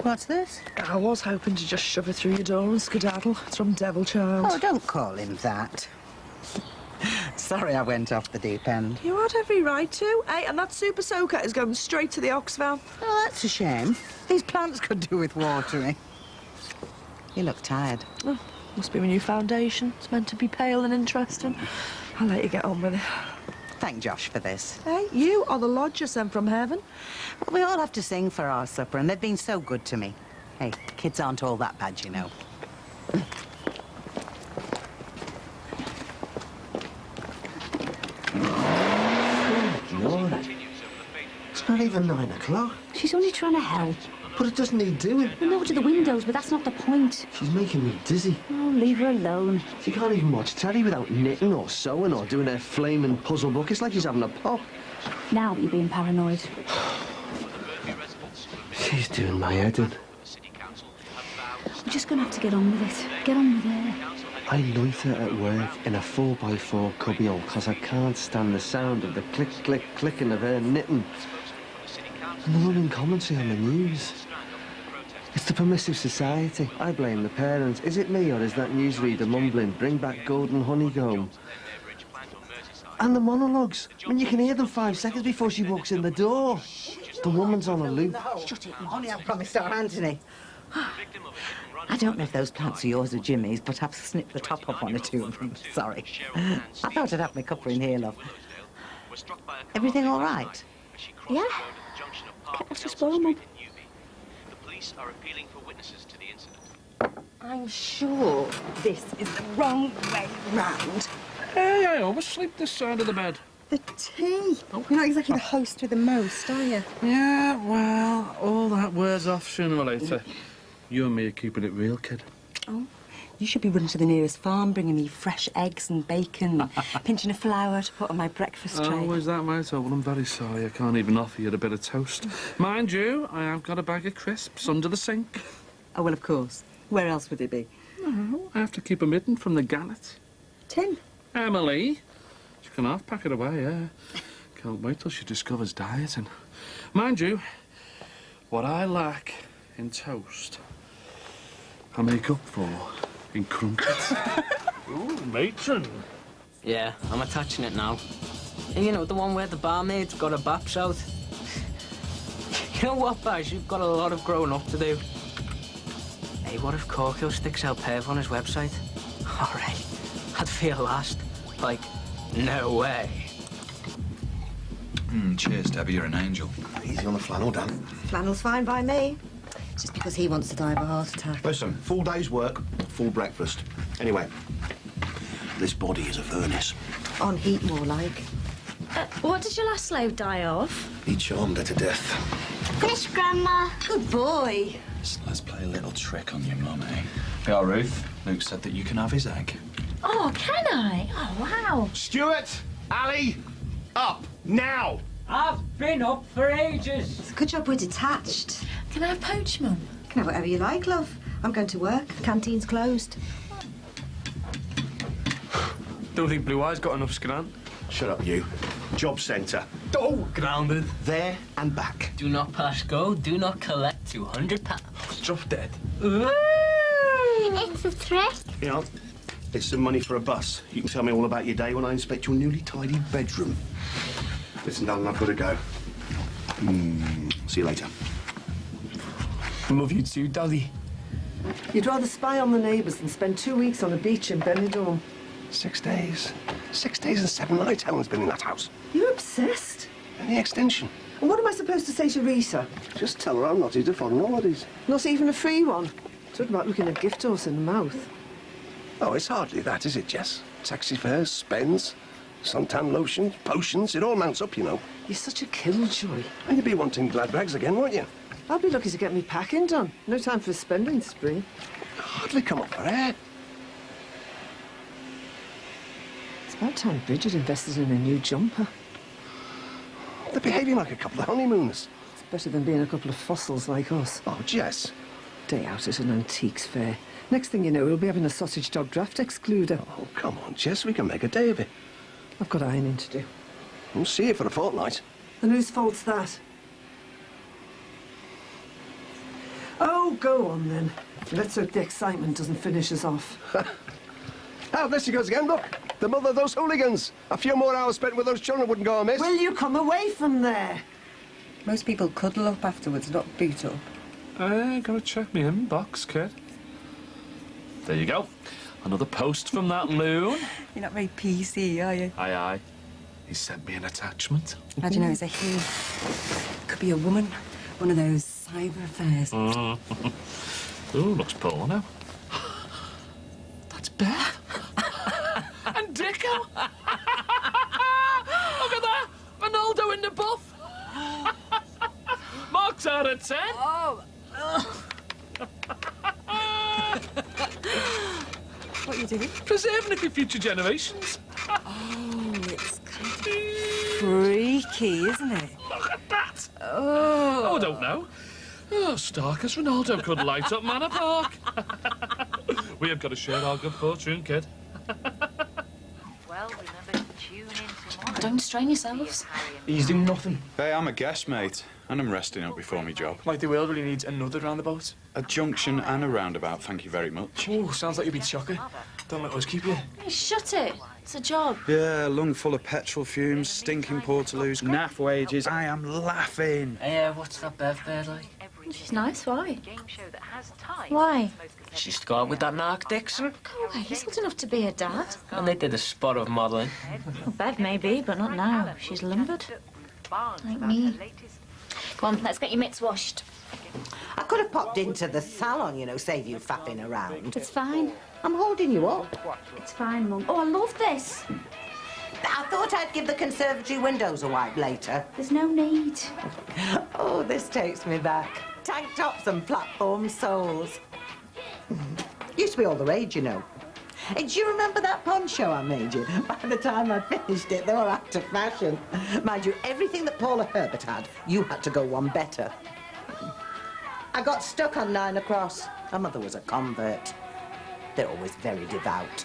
What's this? I was hoping to just shove it through your door and skedaddle. It's from Devil Child. Oh, don't call him that. Sorry I went off the deep end. You had every right to. Hey, and that super soaker is going straight to the Oxfam. Oh, that's a shame. These plants could do with watering. You look tired. Oh, must be my new foundation. It's meant to be pale and interesting. I'll let you get on with it. Thank Josh for this. Hey, you are the lodger sent from heaven. Well, we all have to sing for our supper, and they've been so good to me. Hey, kids aren't all that bad, you know. Lord. It's not even 9 o'clock. She's only trying to help. But it doesn't need doing. Well, no to the windows, but that's not the point. She's making me dizzy. Oh, leave her alone. She can't even watch telly without knitting or sewing or doing her flaming puzzle book. It's like she's having a pop. Now you're being paranoid. She's doing my head in. We're just going to have to get on with it. Get on with her. I loiter at work in a 4x4 cubbyhole because I can't stand the sound of the click, click, clicking of her knitting. And the running commentary on the news. It's the permissive society. I blame the parents. Is it me, or is that newsreader mumbling, bring back golden honeycomb? And the monologues. I mean, you can hear them 5 seconds before she walks in the door. The woman's on a loop. Shut it. Only I promised our Anthony. I don't know if those plants are yours or Jimmy's, but I've snipped the top off one or two of them. Sorry. I thought I'd have my cuppa in here, love. Everything all right? Yeah. Let's just spoil Mum. The police are appealing for witnesses to the incident. I'm sure this is the wrong way round. Hey, I always sleep this side of the bed. The tea. You're not exactly the host with the most, are you? Yeah, well, all that wears off sooner or later. You and me are keeping it real, kid. Oh, you should be running to the nearest farm, bringing me fresh eggs and bacon, pinching a flour to put on my breakfast tray. Oh, is that right? Oh, well, I'm very sorry. I can't even offer you a bit of toast. Mind you, I have got a bag of crisps under the sink. Oh, well, of course. Where else would it be? Oh, I have to keep 'em hidden from the gannet. Tim. Emily. She can half pack it away, yeah. Can't wait till she discovers dieting. Mind you, what I lack in toast, I make up for in crumpets. Ooh, matron. Yeah, I'm attaching it now. And you know, the one where the barmaid's got her baps out. You know what, Baz? You've got a lot of growing up to do. Hey, what if Corkhill sticks out Perv on his website? All right, I'd feel lost. Like, no way. Cheers, Debbie, you're an angel. Easy on the flannel, Dan. Flannel's fine by me. It's just because he wants to die of a heart attack. Listen, full day's work, full breakfast. Anyway, this body is a furnace. On heat, more like. What did your last slave die of? He charmed her to death. Fish, Grandma. Good boy. Let's play a little trick on your mum, eh? Yeah, Ruth. Luke said that you can have his egg. Oh, can I? Oh, wow. Stuart! Ali! Up! Now! I've been up for ages. It's a good job we're detached. Can I have poach, Mum? You can have whatever you like, love. I'm going to work. The canteen's closed. Don't think Blue Eye's got enough scran. Shut up, you. Job centre. Oh, grounded. There and back. Do not pass go, do not collect £200. Drop dead. It's a trick. You know, it's some money for a bus. You can tell me all about your day when I inspect your newly tidied bedroom. Listen, darling, I've got to go. See you later. Love you too, Daddy. You'd rather spy on the neighbours than spend 2 weeks on a beach in Benidorm. 6 days. 6 days and 7 nights Helen's been in that house. You're obsessed. And the extension. And what am I supposed to say to Rita? Just tell her I'm not here to foreign holidays. Not even a free one. Talk about looking a gift horse in the mouth. Oh, it's hardly that, is it, Jess? Taxi fares, spends, suntan lotions, potions, it all mounts up, you know. You're such a killjoy. And you'll be wanting glad rags again, won't you? I'll be lucky to get me packing done. No time for a spending spree. Hardly come up for air. It's about time Bridget invested in a new jumper. They're behaving like a couple of honeymooners. It's better than being a couple of fossils like us. Oh, Jess. Day out at an antiques fair. Next thing you know, we'll be having a sausage dog draft excluder. Oh, come on, Jess, we can make a day of it. I've got ironing to do. We'll see you for a fortnight. And whose fault's that? Oh, Oh, go on then. Let's hope the excitement doesn't finish us off. Oh, there she goes again, look. The mother of those hooligans. A few more hours spent with those children wouldn't go amiss. Will you come away from there? Most people cuddle up afterwards, not beat up. Gotta check me inbox, kid. There you go. Another post from that loon. You're not very PC, are you? Aye, aye. He sent me an attachment. How do you know it's a he? Could be a woman. One of those cyber affairs. Ooh, looks porno. That's Beth. And Dicko. Look at that. Ronaldo in the buff. Marks out of 10. Oh. What are you doing? Preserving it for future generations. Oh, it's kind of freaky, isn't it? Look at that. Oh. I don't know. Oh, stark as Ronaldo could light up Manor Park. We have got to share our good fortune, kid. Well, remember to tune in tomorrow. Don't strain yourselves. He's doing nothing. Hey, I'm a guest, mate, and I'm resting up before me job. Like the world really needs another roundabout. A junction and a roundabout, thank you very much. Oh, sounds like you'd be chocker. Don't let us keep you. Hey, shut it. It's a job. Yeah, lung full of petrol fumes, stinking portaloos, naff wages. I am laughing. Hey, what's that Bev bird like? She's nice, why? Why? She used to go out with that narc Dixon. Go away, he's old enough to be her dad. And they did a spot of modelling. Well, Bev maybe, but not now. She's lumbered. Like me. Go on, let's get your mitts washed. I could have popped into the salon, you know, save you faffing around. It's fine. I'm holding you up. It's fine, Mum. Oh, I love this. I thought I'd give the conservatory windows a wipe later. There's no need. Oh, this takes me back. Tank tops and platform soles. Used to be all the rage, you know. Hey, do you remember that poncho I made you? By the time I finished it, they were out of fashion. Mind you, everything that Paula Herbert had, you had to go one better. I got stuck on 9 across. Her mother was a convert. They're always very devout.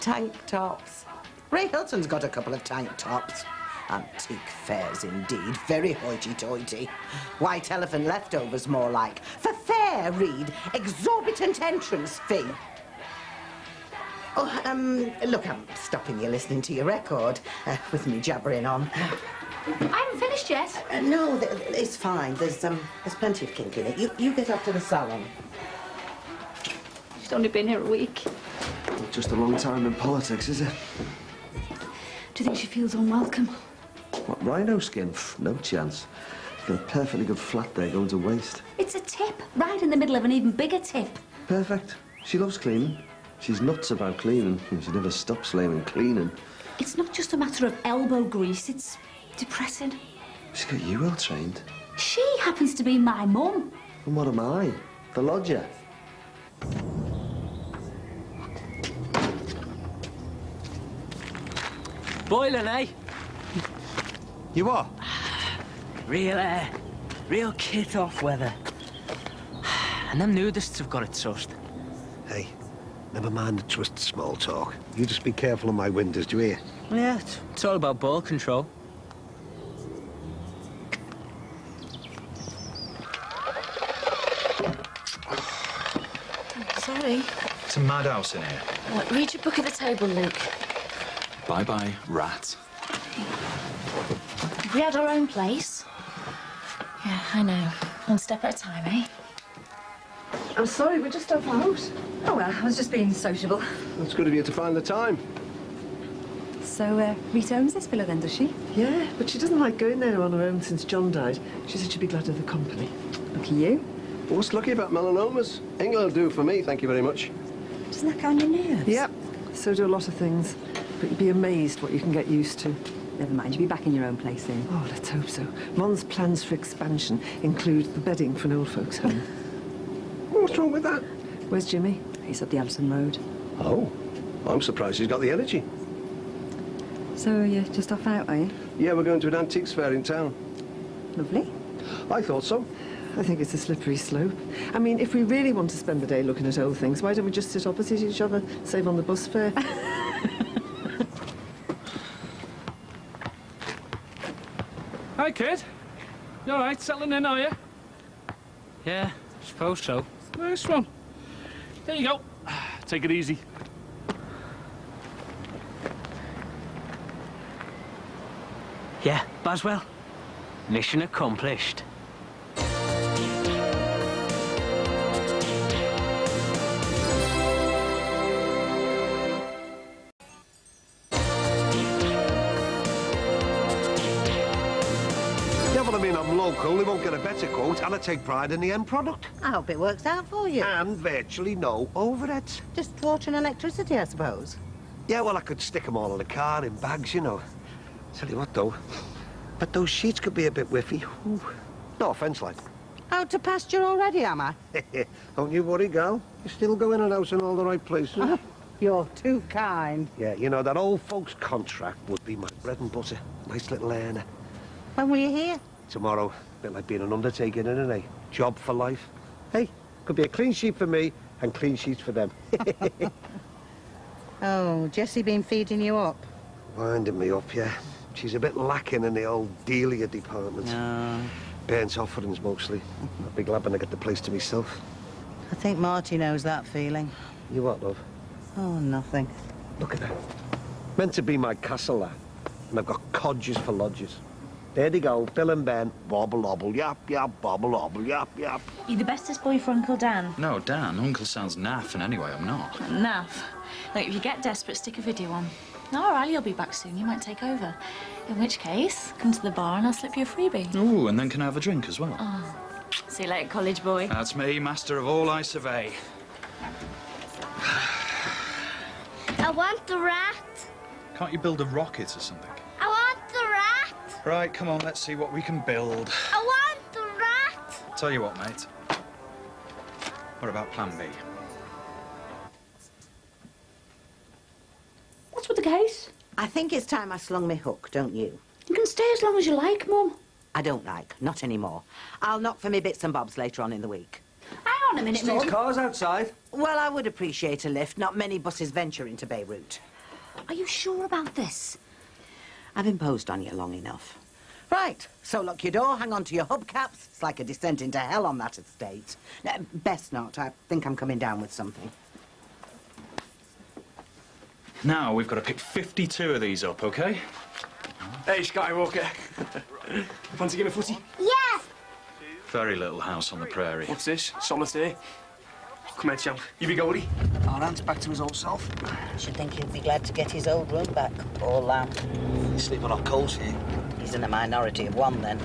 Tank tops. Ray Hilton's got a couple of tank tops. Antique fares indeed, very hoity-toity. White elephant leftovers, more like. For fair, read, exorbitant entrance fee. Oh, look, I'm stopping you listening to your record with me jabbering on. I haven't finished yet. No, it's fine. There's plenty of kink in it. You get up to the salon. She's only been here a week. Not just a long time in politics, is it? Do you think she feels unwelcome? What, rhino skin? Pff, no chance. Got a perfectly good flat there going to waste. It's a tip, right in the middle of an even bigger tip. Perfect. She loves cleaning. She's nuts about cleaning. She never stops slamming cleaning. It's not just a matter of elbow grease, it's depressing. She's got you well trained. She happens to be my mum. And what am I? The lodger? Boiling, eh? You are? Real kit-off weather. And them nudists have got it sussed. Hey, never mind the twisted small talk. You just be careful on my windows, do you hear? Yeah, it's all about ball control. Sorry. It's a madhouse in here. What, read your book at the table, Luke. Bye-bye, rat. We had our own place. Yeah, I know. One step at a time, eh? I'm sorry, we're just off out. Oh, well, I was just being sociable. It's good of you to find the time. So, Rita owns this villa then, does she? Yeah, but she doesn't like going there on her own since John died. She said she'd be glad of the company. Lucky you. What's lucky about melanomas? England will do for me, thank you very much. Doesn't that go on your nerves? Yep, so do a lot of things. But you'd be amazed what you can get used to. Never mind, you'll be back in your own place soon. Oh, let's hope so. Ron's plans for expansion include the bedding for an old folks' home. What's wrong with that? Where's Jimmy? He's up the Alison Road. Oh, I'm surprised he's got the energy. So you're just off out, are you? Yeah, we're going to an antiques fair in town. Lovely. I thought so. I think it's a slippery slope. I mean, if we really want to spend the day looking at old things, why don't we just sit opposite each other, save on the bus fare? Hi, kid. You all right? Settling in, are you? Yeah, Suppose so. Nice one. There you go. Take it easy. Yeah, Boswell. Mission accomplished. Yeah, but I mean, I'm local, they won't get a better quote, and I take pride in the end product. I hope it works out for you. And virtually no overheads. Just water and electricity, I suppose. Yeah, well, I could stick them all in the car in bags, you know. Tell you what, though, but those sheets could be a bit whiffy. Ooh. No offence, like. Out to pasture already, am I? Don't you worry, girl. You're still going in and out in all the right places. Oh, you're too kind. Yeah, you know, that old folks' contract would be my bread and butter. Nice little earner. When were you here? Tomorrow. Bit like being an undertaker, isn't it? Job for life. Hey, could be a clean sheet for me and clean sheets for them. Oh, Jessie been feeding you up? Winding me up, yeah. She's a bit lacking in the old dealia department. No. Burnt offerings, mostly. I'd be glad when I get the place to myself. I think Marty knows that feeling. You what, love? Oh, nothing. Look at that. Meant to be my castle, that. And I've got codgers for lodgers. There they go, Bill and Ben. Wobble, wobble, yap, yap, bobble, wobble, yap, yap. You the bestest boy for Uncle Dan? No, Dan. Uncle sounds naff, and anyway, I'm not. Naff. Look, if you get desperate, stick a video on. All right, you'll be back soon. You might take over. In which case, come to the bar and I'll slip you a freebie. Ooh, and then can I have a drink as well? Oh. See you later, college boy. That's me, master of all I survey. I want the rat. Can't you build a rocket or something? I want the rat. Right, come on, let's see what we can build. I want the rat. Tell you what, mate. What about plan B? What's with the case? I think it's time I slung me hook, don't you? You can stay as long as you like, Mum. I don't like, not anymore. I'll knock for me bits and bobs later on in the week. Hang on a minute, Steve's Mum. car's outside. Well, I would appreciate a lift. Not many buses venture into Beirut. Are you sure about this? I've imposed on you long enough. Right, so lock your door, hang on to your hubcaps. It's like a descent into hell on that estate. Best not. I think I'm coming down with something. Now we've got to pick 52 of these up, OK? Hey, Skywalker. Fancy getting a footy? Yes. Very little house on the prairie. What's this? Solitaire? Come here, champ. You be goalie? Our aunt's back to his old self. I should think he'd be glad to get his old room back, poor lamb. He's sleeping on coals here. He's in a minority of one, then.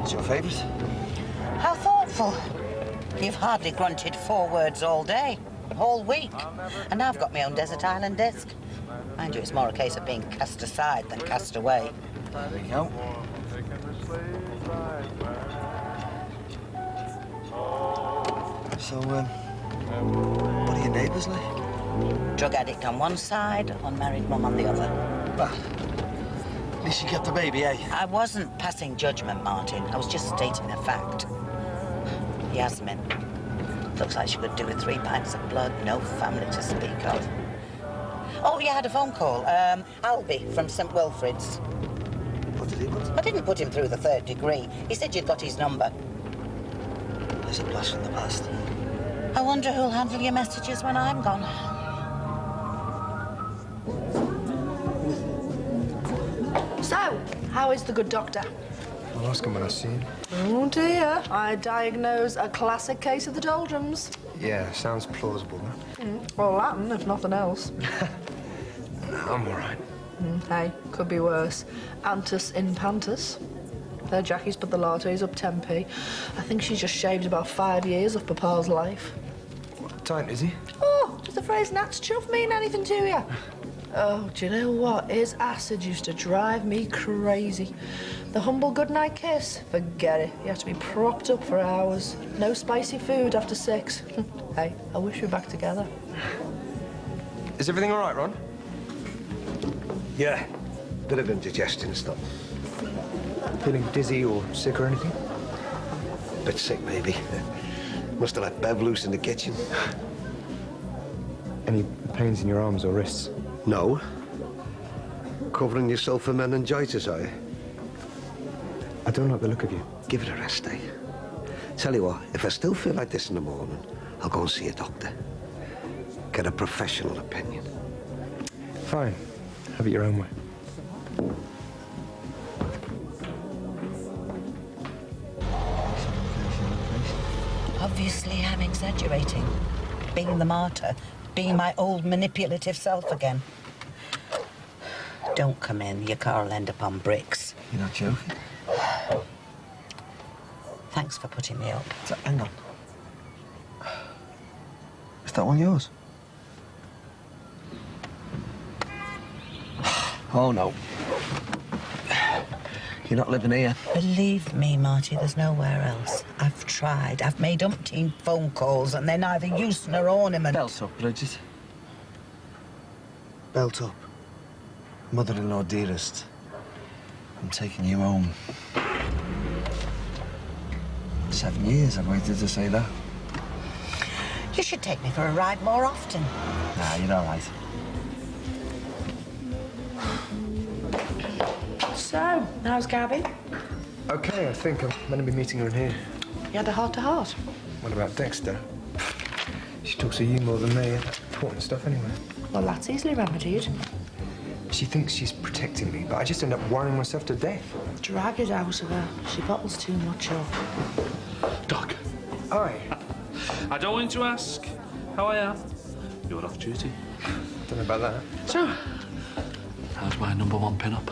It's your favourite? How thoughtful. You've hardly grunted 4 words all day, all week. And now I've got my own desert island disc. Mind you, it's more a case of being cast aside than cast away. There we go. So, what are your neighbours like? Drug addict on one side, unmarried mum on the other. Well, at least you kept the baby, eh? I wasn't passing judgment, Martin. I was just stating a fact. Yasmin. Looks like she could do with 3 pints of blood, no family to speak of. Oh, you had a phone call. Albie from St. Wilfrid's. What did he want? I didn't put him through the 3rd degree. He said you'd got his number. There's a blast from the past. I wonder who'll handle your messages when I'm gone. So, how is the good doctor? I'll ask him when I see him. Oh dear, I diagnose a classic case of the doldrums. Yeah, sounds plausible, no? Well, Latin, if nothing else. I'm all right. Hey, could be worse. Antus in pantus. There, Jackie's put the lattes up 10p. I think she's just shaved about 5 years of Papa's life. What time is he? Oh, does the phrase Nat's chuff mean anything to you? Oh, do you know what? His acid used to drive me crazy. The humble goodnight kiss? Forget it. You have to be propped up for hours. No spicy food after 6. Hey, I wish we were back together. Is everything all right, Ron? Yeah, bit of indigestion and stuff. Feeling dizzy or sick or anything? Bit sick, maybe. Must have let Bev loose in the kitchen. Any pains in your arms or wrists? No. Covering yourself for meningitis, are you? don't like the look of you. Give it a rest, eh? Tell you what, if I still feel like this in the morning, I'll go and see a doctor. Get a professional opinion. Fine. Have it your own way. Obviously, I'm exaggerating. Being the martyr, being my old manipulative self again. Don't come in, your car will end up on bricks. You're not joking? Thanks for putting me up. Hang on. Is that one yours? Oh, no. You're not living here? Believe me, Marty, there's nowhere else. I've tried. I've made umpteen phone calls, and they're neither use nor ornament. Belt up, Bridget. Belt up. Mother-in-law dearest. I'm taking you home. 7 years I've waited to say that. You should take me for a ride more often. Nah, you're all right. So, how's Gabby? Okay, I think I'm meant to be meeting her in here. You had a heart-to-heart? What about Dexter? She talks to you more than me. Important stuff, anyway. Well, that's easily remedied. She thinks she's protecting me, but I just end up worrying myself to death. Drag it out of her. She bottles too much up. Doc. Aye. I don't want to ask how I am. You're off duty. Don't know about that. So, how's my #1 pin-up?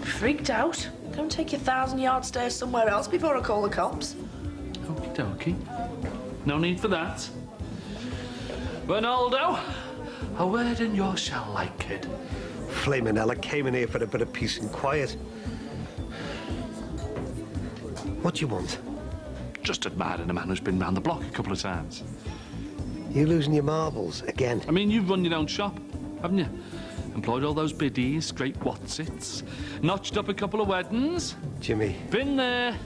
Freaked out. Go and take your 1,000-yard stare somewhere else before I call the cops. Okie dokie. No need for that. Ronaldo, a word in your shell like kid. Flaming Ella came in here for a bit of peace and quiet. What do you want? Just admiring a man who's been round the block a couple of times. You losing your marbles again? I mean, you've run your own shop, haven't you? Employed all those biddies, great whatsits, notched up a couple of weddings. Jimmy. Been there.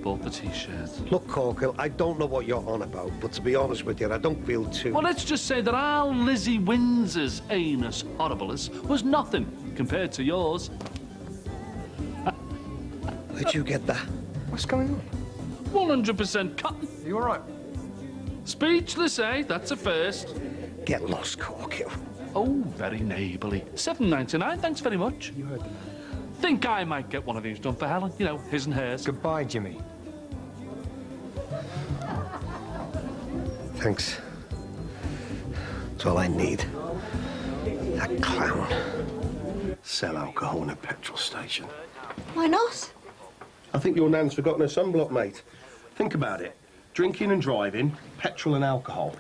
Bought the T-shirt. Look, Corkhill, I don't know what you're on about, but to be honest with you, I don't feel too... Well, let's just say that our Lizzie Windsor's anus horribilis was nothing compared to yours. Where'd you get that? What's going on? 100% cotton. Are you all right? Speechless, eh? That's a first. Get lost, Corkhill. Oh, very neighbourly. $7.99, thanks very much. You heard them. Think I might get one of these done for Helen. You know, his and hers. Goodbye, Jimmy. Thanks. That's all I need. That clown. Sell alcohol in a petrol station. Why not? I think your nan's forgotten her sunblock, mate. Think about it. Drinking and driving, petrol and alcohol.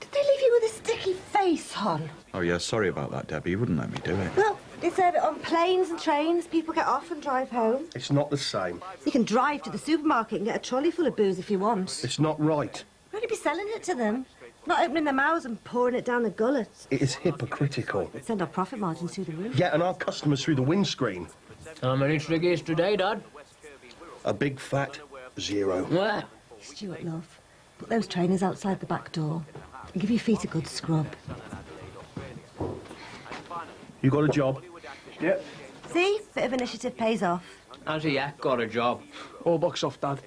Did they leave you with a sticky face, Hon? Oh, yeah, sorry about that, Debbie. You wouldn't let me do it. Well, they serve it on planes and trains. People get off and drive home. It's not the same. You can drive to the supermarket and get a trolley full of booze if you want. It's not right. Why would you be selling it to them? Not opening their mouths and pouring it down the gullets. It is hypocritical. Send our profit margins through the roof. Yeah, and our customers through the windscreen. How many triggies today, Dad? A big fat 0. Where? Stuart, love, put those trainers outside the back door and give your feet a good scrub. You got a job? Yep. See? Bit of initiative pays off. Has he yet got a job? All box off, Dad.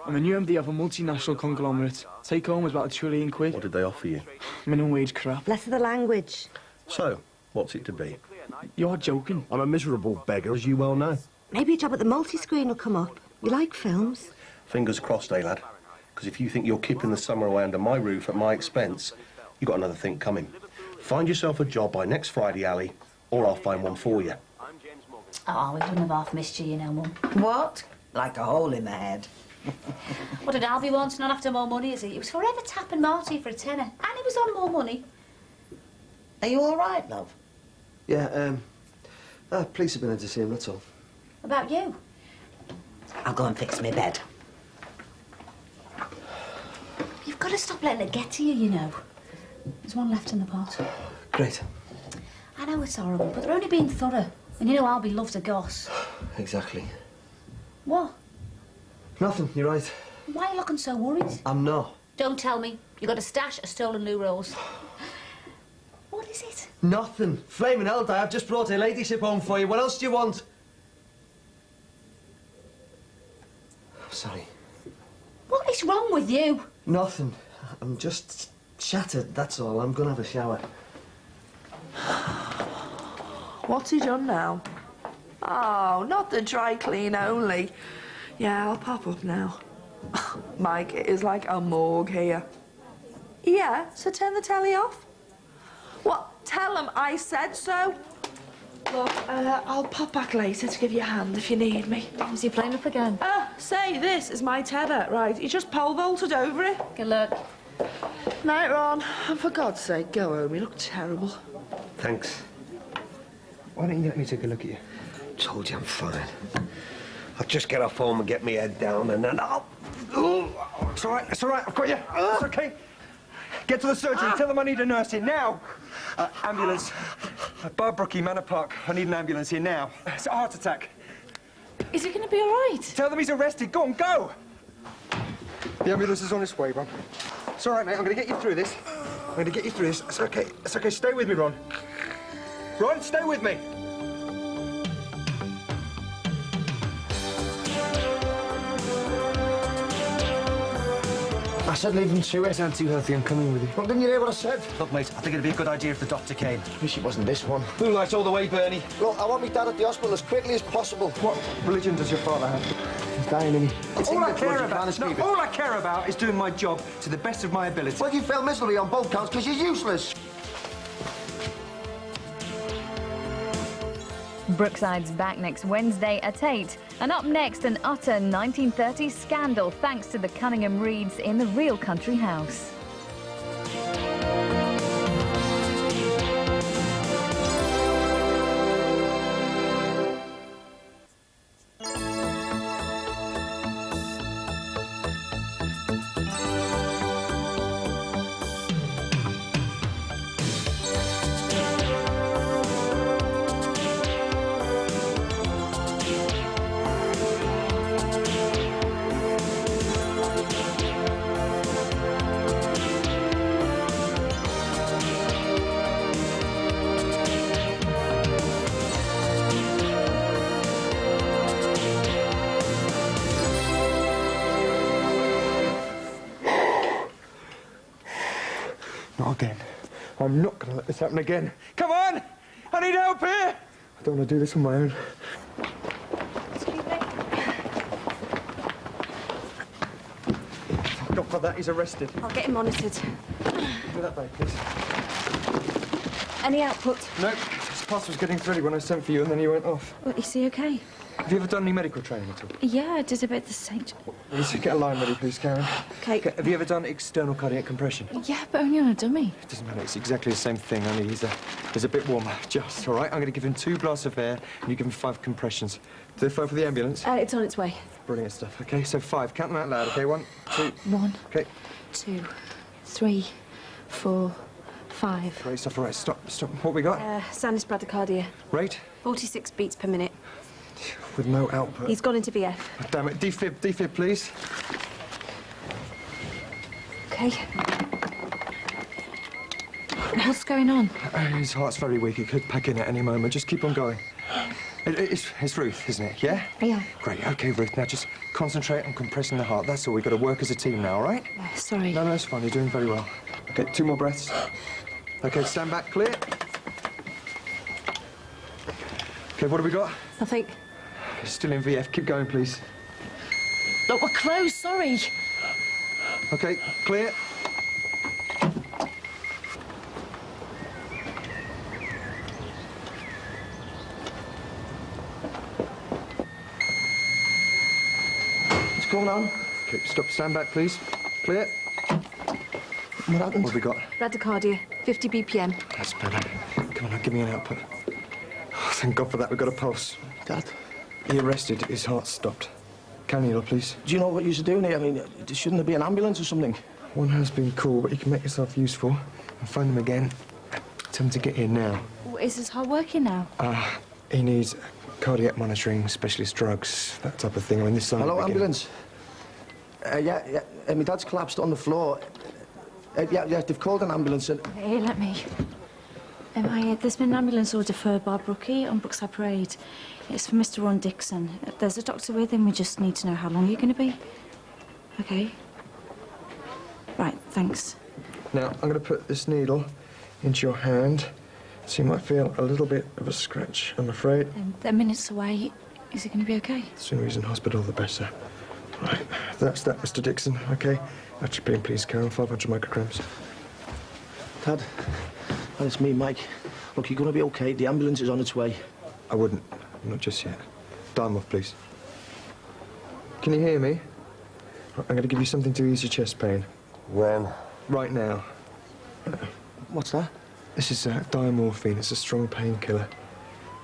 I'm the new MD of a multinational conglomerate. Take home was about £1 trillion. What did they offer you? Minimum wage crap. Less of the language. So, what's it to be? You're joking. I'm a miserable beggar, as you well know. Maybe a job at the multi-screen will come up. You like films? Fingers crossed, eh, lad? Because if you think you're keeping the summer away under my roof at my expense, you got another thing coming. Find yourself a job by next Friday, Ali, or I'll find one for you. Oh, we couldn't have half missed you, you know, Mum. What? Like a hole in the head. What did Alfie want? Not after more money, is he? He was forever tapping Marty for a tenner. And he was on more money. Are you all right, love? Yeah, police have been in to see him, that's all. About you? I'll go and fix my bed. You've got to stop letting it get to you, you know. There's one left in the pot. Great. I know it's horrible, but they're only being thorough. And you know Albie loves a goss. Exactly. What? Nothing, you're right. Why are you looking so worried? I'm not. Don't tell me. You got a stash of stolen loo rolls. What is it? Nothing. Flaming hell, Di, I've just brought a ladyship home for you. What else do you want? Sorry. What is wrong with you? Nothing. I'm just shattered, that's all. I'm gonna have a shower. What's he done now? Oh, not the dry clean only. Yeah, I'll pop up now. Mike, it is like a morgue here. Yeah, so turn the telly off. What? Tell him I said so. Look, I'll pop back later to give you a hand if you need me. Was he playing up again? Say, this is my tether, right? He just pole vaulted over it. Good luck. Night, Ron. And for God's sake, go home. You look terrible. Thanks. Why don't you let me take a look at you? Told you I'm fine. I'll just get off home and get my head down, and then I'll... Oh, It's all right, I've got you. It's okay. Get to the surgery, tell them I need a nurse in now. Ambulance. Bar Brookie, Manor Park. I need an ambulance here now. It's a heart attack. Is he going to be all right? Tell them he's arrested. Go on, go! The ambulance is on its way, Ron. It's all right, mate. I'm going to get you through this. I'm going to get you through this. It's okay. It's okay. Stay with me, Ron. Ron, stay with me. I said leave him to it. I'm too healthy. I'm coming with you. Well, didn't you hear what I said? Look, mate, I think it'd be a good idea if the doctor came. Wish it wasn't this one. Blue lights all the way, Bernie. Look, I want my dad at the hospital as quickly as possible. What religion does your father have? He's dying, isn't he? All I care about, all I care about is doing my job to the best of my ability. Well, you failed miserably on both counts because you're useless. Brookside's back next Wednesday at 8. And up next, an utter 1930s scandal thanks to the Cunningham Reeds in the real country house. Not again. I'm not going to let this happen again. Come on! I need help here! I don't want to do this on my own. Excuse me. Thank God for that, he's arrested. I'll get him monitored. Do that back, please. Any output? No, his pulse was getting 30 when I sent for you, and then he went off. Well, is he okay? Have you ever done any medical training at all? Yeah, I did a bit the same. Please get a line ready, please, Karen. Okay. Have you ever done external cardiac compression? Yeah, but only on a dummy. It doesn't matter, it's exactly the same thing, only he's a bit warmer. Just, all right? I'm going to give him 2 blasts of air, and you give him 5 compressions. Do they phone for the ambulance? It's on its way. Brilliant stuff. Okay, so 5. Count them out loud, okay? 1, 2... 1. Okay. 2, 3, 4, 5. Great stuff. All right, stop. What we got? Sinus bradycardia. Rate? 46 beats per minute. With no output. He's gone into VF. Oh, damn it. Defib, please. Okay. What's going on? His heart's very weak. It could pack in at any moment. Just keep on going. It's Ruth, isn't it? Yeah? Yeah. Great. Okay, Ruth. Now just concentrate on compressing the heart. That's all. We've got to work as a team now, all right? Sorry. No, it's fine. You're doing very well. Okay, 2 more breaths. Okay, stand back. Clear. Okay, what have we got? Nothing. Still in VF. Keep going, please. Look, we're closed, sorry. Okay, clear. What's going on? Okay, stop. Stand back, please. Clear. What happened? What have we got? Bradycardia, 50 BPM. That's better. Come on, now, give me an output. Oh, thank God for that. We've got a pulse. Dad? He arrested. His heart stopped. Cannula, please. Do you know what you're doing here? I mean, shouldn't there be an ambulance or something? One has been called, but you can make yourself useful. I'll phone them again. Tell them to get here now. Is his heart working now? He needs cardiac monitoring, specialist drugs, that type of thing. I mean, this side. Hello, ambulance. Yeah. My dad's collapsed on the floor. Yeah, they've called an ambulance and... Here, let me. There's been an ambulance order for Bob Rookie on Brookside Parade. It's for Mr. Ron Dixon. There's a doctor with him. We just need to know how long you're going to be. OK? Right, thanks. Now, I'm going to put this needle into your hand, so you might feel a little bit of a scratch, I'm afraid. They're minutes away. Is he going to be OK? The sooner he's in hospital, the better. Right, that's that, Mr. Dixon, OK? That's your pain, please, Karen. 500 micrograms. Dad, it's me, Mike. Look, you're going to be OK. The ambulance is on its way. I wouldn't. Not just yet. Dime off, please. Can you hear me? I'm going to give you something to ease your chest pain. When? Right now. What's that? This is diamorphine. It's a strong painkiller.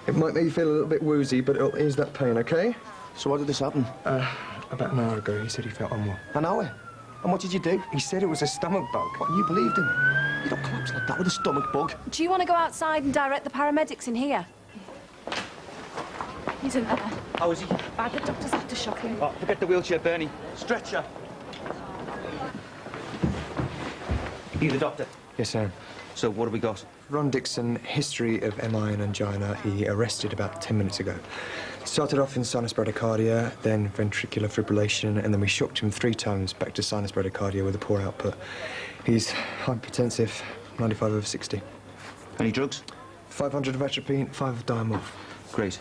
It might make you feel a little bit woozy, but it'll ease that pain, OK? So what did this happen? About an hour ago, he said he felt unwell. An hour? And what did you do? He said it was a stomach bug. What, and you believed him? You don't collapse like that with a stomach bug. Do you want to go outside and direct the paramedics in here? He's in there. How is he? Bad, the doctor's had to shock him. Oh, forget the wheelchair, Bernie. Stretcher. You the doctor? Yes, Sam. So what have we got? Ron Dixon, history of MI and angina. He arrested about 10 minutes ago. Started off in sinus bradycardia, then ventricular fibrillation, and then we shocked him 3 times back to sinus bradycardia with a poor output. He's hypertensive, 95/60. Any drugs? 500 of atropine, 5 of diamorph. Great.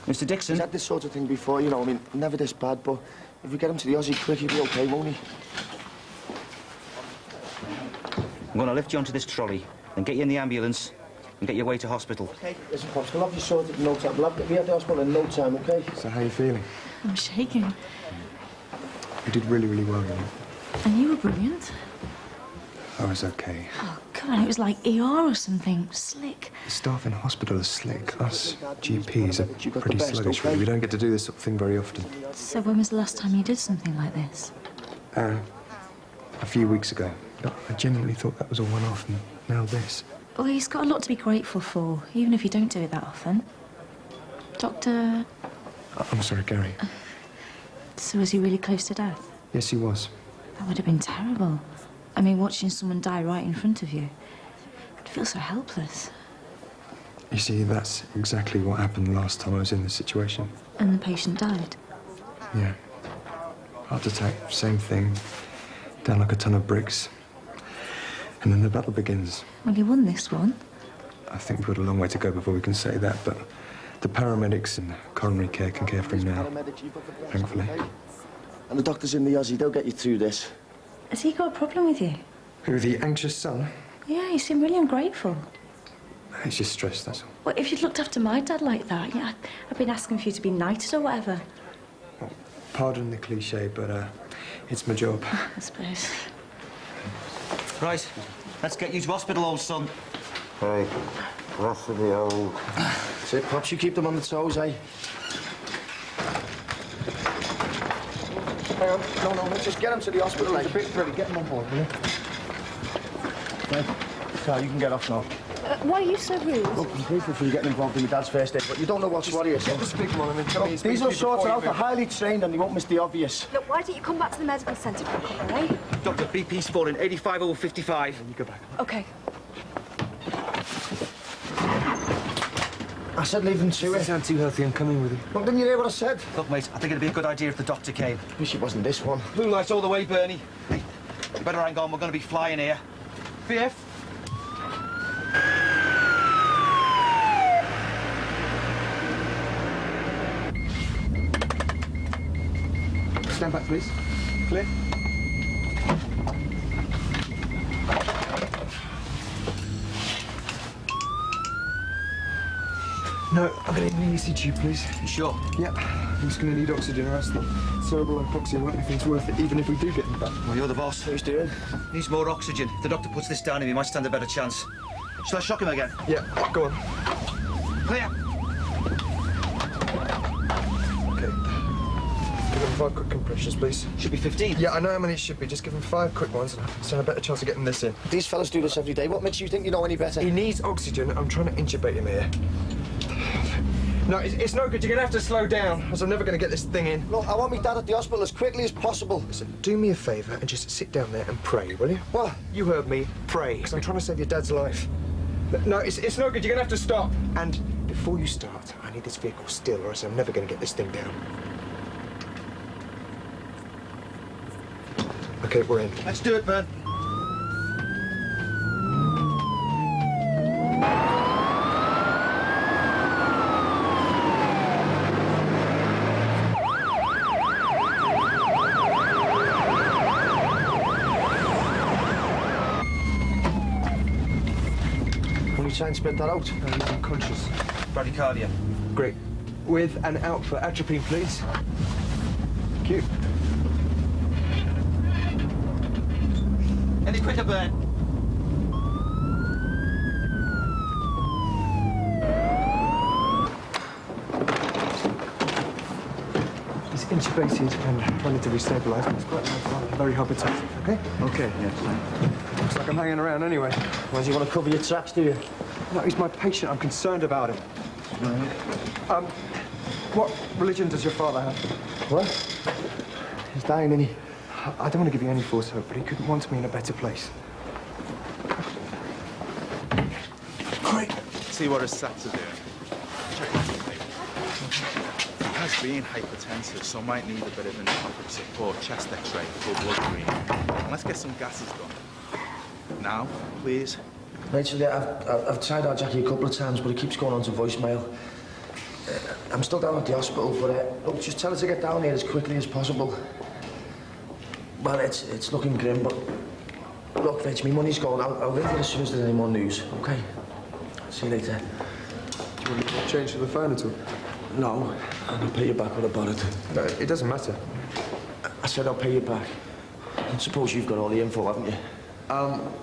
Mr. Dixon? He's had this sort of thing before, you know, I mean, never this bad, but if we get him to the Aussie quick, he'll be OK, won't he? I'm going to lift you onto this trolley and get you in the ambulance and get you away to hospital. OK, listen, Pops, we'll have you sorted in no time. We'll be at the hospital in no time, OK? So how are you feeling? I'm shaking. You did really, really well, you know. And you were brilliant. I was OK. Oh, come on, it was like ER or something. Slick. The staff in hospital are slick. Us GPs are pretty sluggish, really. We don't get to do this sort of thing very often. So when was the last time you did something like this? A few weeks ago. I genuinely thought that was a one-off, and now this. Well, he's got a lot to be grateful for, even if you don't do it that often. Doctor... I'm sorry, Gary. So was he really close to death? Yes, he was. That would have been terrible. I mean, watching someone die right in front of you. I'd feel so helpless. You see, that's exactly what happened last time I was in this situation. And the patient died? Yeah. Heart attack, same thing. Down like a ton of bricks. And then the battle begins. Well, you won this one. I think we've got a long way to go before we can say that, but the paramedics and coronary care can care for him now, thankfully. And the doctors in the Aussie, they'll get you through this. Has he got a problem with you? Who, the anxious son? Yeah, you seem really ungrateful. He's just stressed, that's all. Well, if you'd looked after my dad like that, yeah, I've been asking for you to be knighted or whatever. Well, pardon the cliché, but it's my job. I suppose. Right, let's get you to hospital, old son. Hey, rough of the old. That's it, Pops, you keep them on the toes, eh? Hang on, no, let's just get him to the hospital, eh? It's a bit thrilly, get him on board, will you? Right, so you can get off now. Why are you so rude? Look, I'm grateful for you getting involved in your dad's first aid, but you don't know what's what here. Get the speaker on him and tell me These will sort it out. They're highly trained and they won't miss the obvious. Look, why don't you come back to the medical centre for a copper, eh? Doctor, BP's falling 85/55. You go back. OK. I said leave him to it. You sound too healthy. I'm coming with him. Well, didn't you hear what I said? Look, mate, I think it'd be a good idea if the doctor came. Wish it wasn't this one. Blue lights all the way, Bernie. Hey, you better hang on. We're going to be flying here. BF. Stand back, please. Clear. No, I'm going to need an ECG, please. You sure? Yep. I'm just going to need oxygen, or else the cerebral hypoxia won't make things worth it, even if we do get him back. Well, you're the boss. What he's doing? Needs more oxygen. If the doctor puts this down him, he might stand a better chance. Shall I shock him again? Yeah, go on. Clear. OK. Give him 5 quick compressions, please. Should be 15. Yeah, I know how many it should be. Just give him 5 quick ones and stand a better chance of getting this in. These fellas do this every day. What makes you think you know any better? He needs oxygen. I'm trying to intubate him here. No, it's no good. You're going to have to slow down, as I'm never going to get this thing in. Look, I want me dad at the hospital as quickly as possible. Listen, do me a favour and just sit down there and pray, will you? What? You heard me. Pray. Because I'm trying to save your dad's life. No, it's no good. You're going to have to stop. And before you start, I need this vehicle still, or else I'm never going to get this thing down. OK, we're in. Let's do it, Ben. Try and spit that out. He's unconscious. Bradycardia. Great. With an out for atropine, please. Thank you. Any quicker, Ben? He's intubated and relatively stabilised. He's quite very hypertensive, OK? OK, yeah. Looks like I'm hanging around anyway. Why do you want to cover your tracks, do you? No, he's my patient. I'm concerned about him. What religion does your father have? What? He's dying, isn't he? I don't want to give you any false hope, but he couldn't want me in a better place. Great. See what his sets are doing. Check his tape. He has been hypertensive, so might need a bit of endoscopic support, chest x-ray, full blood screening. And let's get some gases done. Now, please. Rachel, yeah, I've tried our Jackie a couple of times, but it keeps going on to voicemail. I'm still down at the hospital, but look, just tell her to get down here as quickly as possible. Well, it's looking grim, but look, Rach, my money's gone. I'll ring you as soon as there's any more news, OK? See you later. Do you want to change to the phone at all? No, I'll pay you back what I borrowed. No, it doesn't matter. I said I'll pay you back. I suppose you've got all the info, haven't you?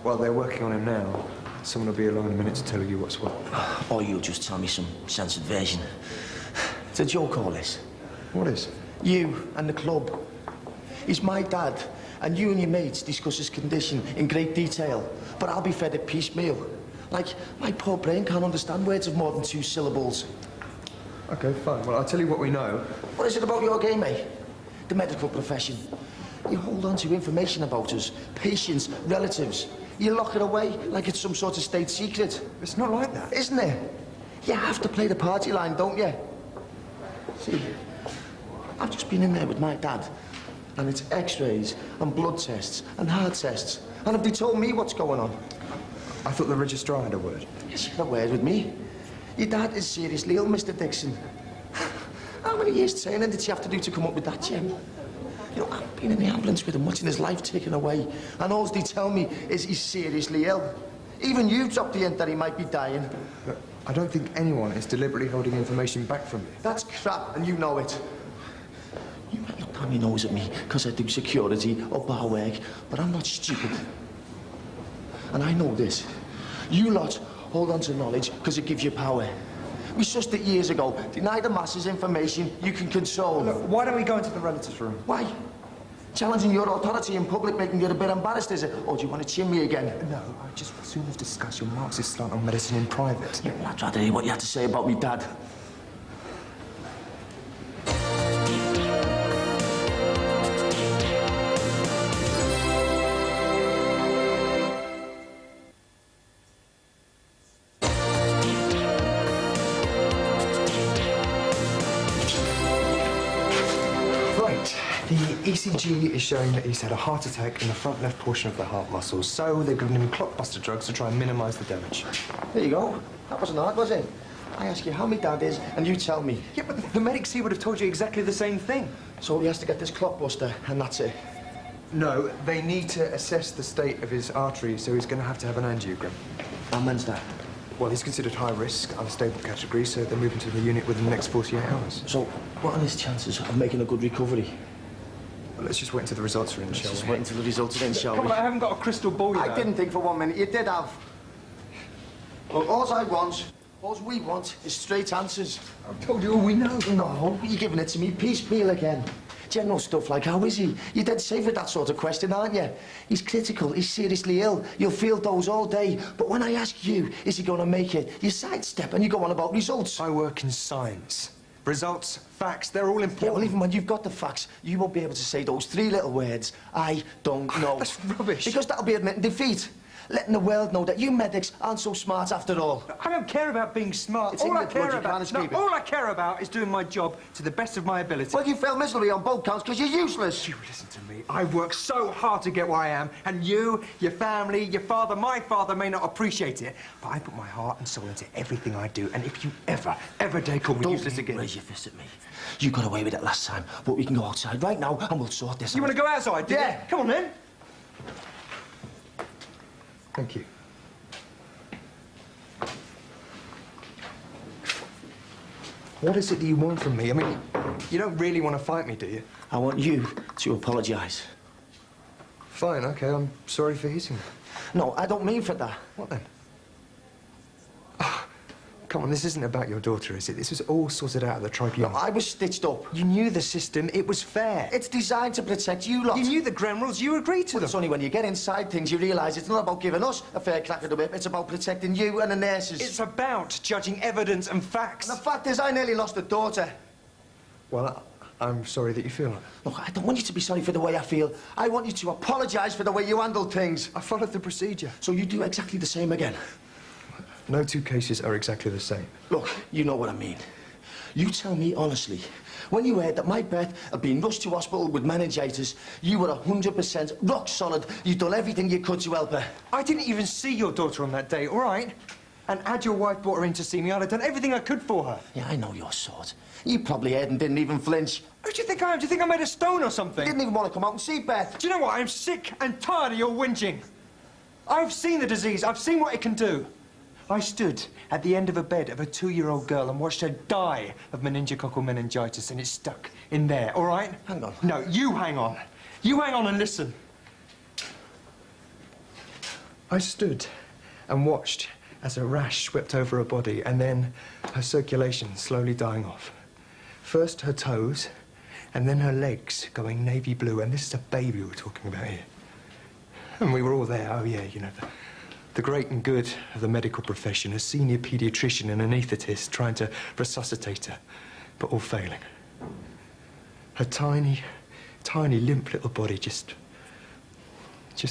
Well, they're working on him now. Someone will be along in a minute to tell you what's what. Or you'll just tell me some censored version. It's a joke, all this. What is? You and the club. He's my dad, and you and your mates discuss his condition in great detail, but I'll be fed it piecemeal. Like, my poor brain can't understand words of more than 2 syllables. OK, fine. Well, I'll tell you what we know. What is it about your game, mate? The medical profession. You hold on to information about us, patients, relatives. You lock it away like it's some sort of state secret. It's not like that. Isn't it? You have to play the party line, don't you? See, I've just been in there with my dad, and it's x-rays and blood tests and heart tests. And have they told me what's going on? I thought the registrar had a word. Yes, you had a word with me. Your dad is seriously ill, Mr. Dixon. How many years training did you have to do to come up with that, Jim? You know, I've been in the ambulance with him, watching his life taken away, and all they tell me is he's seriously ill. Even you dropped the hint that he might be dying. Look, I don't think anyone is deliberately holding information back from me. That's crap, and you know it. You might not turn your nose at me because I do security or bar work, but I'm not stupid. And I know this. You lot hold on to knowledge because it gives you power. We sussed it years ago. Deny the masses information you can control. Look, why don't we go into the relatives' room? Why? Challenging your authority in public, making you a bit embarrassed, is it? Or do you want to chin me again? No, I just would sooner discuss your Marxist slant on medicine in private. Yeah, well, I'd rather hear what you had to say about me dad. The ECG is showing that he's had a heart attack in the front left portion of the heart muscles, so they've given him clotbuster drugs to try and minimise the damage. There you go. That wasn't hard, was it? I ask you how my dad is, and you tell me. Yeah, but the medics here would have told you exactly the same thing. So he has to get this clotbuster, and that's it? No, they need to assess the state of his artery, so he's going to have an angiogram. And when's that? Well, he's considered high risk, unstable category, so they're moving to the unit within the next 48 hours. So what are his chances of making a good recovery? Well, let's just wait until the results are in, shall we? Just wait until the results are in, shall we? Come on, I haven't got a crystal ball yet. I didn't think for 1 minute. You did have. Well, all we want is straight answers. I've told you all we know. No, you're giving it to me piecemeal again. General stuff like, how is he? You're dead safe with that sort of question, aren't you? He's critical, he's seriously ill. You'll feel those all day. But when I ask you, is he going to make it? You sidestep and you go on about results. I work in science. Results, facts, they're all important. Yeah, well, even when you've got the facts, you won't be able to say those 3 little words, I don't know. That's rubbish. Because that'll be admitting defeat. letting the world know that you medics aren't so smart after all. I don't care about being smart. It's in your blood, you can't escape it. All I care about is doing my job to the best of my ability. Well, you failed miserably on both counts because you're useless. You listen to me. I worked so hard to get where I am, and you, your family, your father, my father may not appreciate it, but I put my heart and soul into everything I do, and if you ever dare call me useless again... Don't raise your fist at me. You got away with it last time, but we can go outside right now and we'll sort this out. You want to go outside, do you? Yeah. Come on, then. Thank you. What is it that you want from me? I mean, you don't really want to fight me, do you? I want you to apologise. Fine, OK, I'm sorry for hitting you. No, I don't mean for that. What then? Oh, come on, this isn't about your daughter, is it? This was all sorted out at the tribunal. No, I was stitched up. You knew the system. It was fair. It's designed to protect you lot. You knew the ground rules. You agreed to them. It's only when you get inside things you realise it's not about giving us a fair crack at the whip. It's about protecting you and the nurses. It's about judging evidence and facts. And the fact is, I nearly lost a daughter. Well, I'm sorry that you feel like that. Look, I don't want you to be sorry for the way I feel. I want you to apologise for the way you handled things. I followed the procedure. So you do exactly the same again? No two cases are exactly the same. Look, you know what I mean. You tell me honestly, when you heard that my Beth had been rushed to hospital with meningitis, you were 100% rock solid. You'd done everything you could to help her. I didn't even see your daughter on that day, all right? And had your wife brought her in to see me, I'd have done everything I could for her. Yeah, I know your sort. You probably heard and didn't even flinch. Who do you think I am? Do you think I made a stone or something? You didn't even want to come out and see Beth. Do you know what? I'm sick and tired of your whinging. I've seen the disease. I've seen what it can do. I stood at the end of a bed of a 2-year-old girl and watched her die of meningococcal meningitis, and it's stuck in there, all right? Hang on. No, you hang on. You hang on and listen. I stood and watched as a rash swept over her body and then her circulation slowly dying off. First her toes, and then her legs going navy blue, and this is a baby we're talking about here. And we were all there, oh yeah, you know, the great and good of the medical profession, a senior paediatrician and anaesthetist trying to resuscitate her, but all failing. Her tiny, limp little body just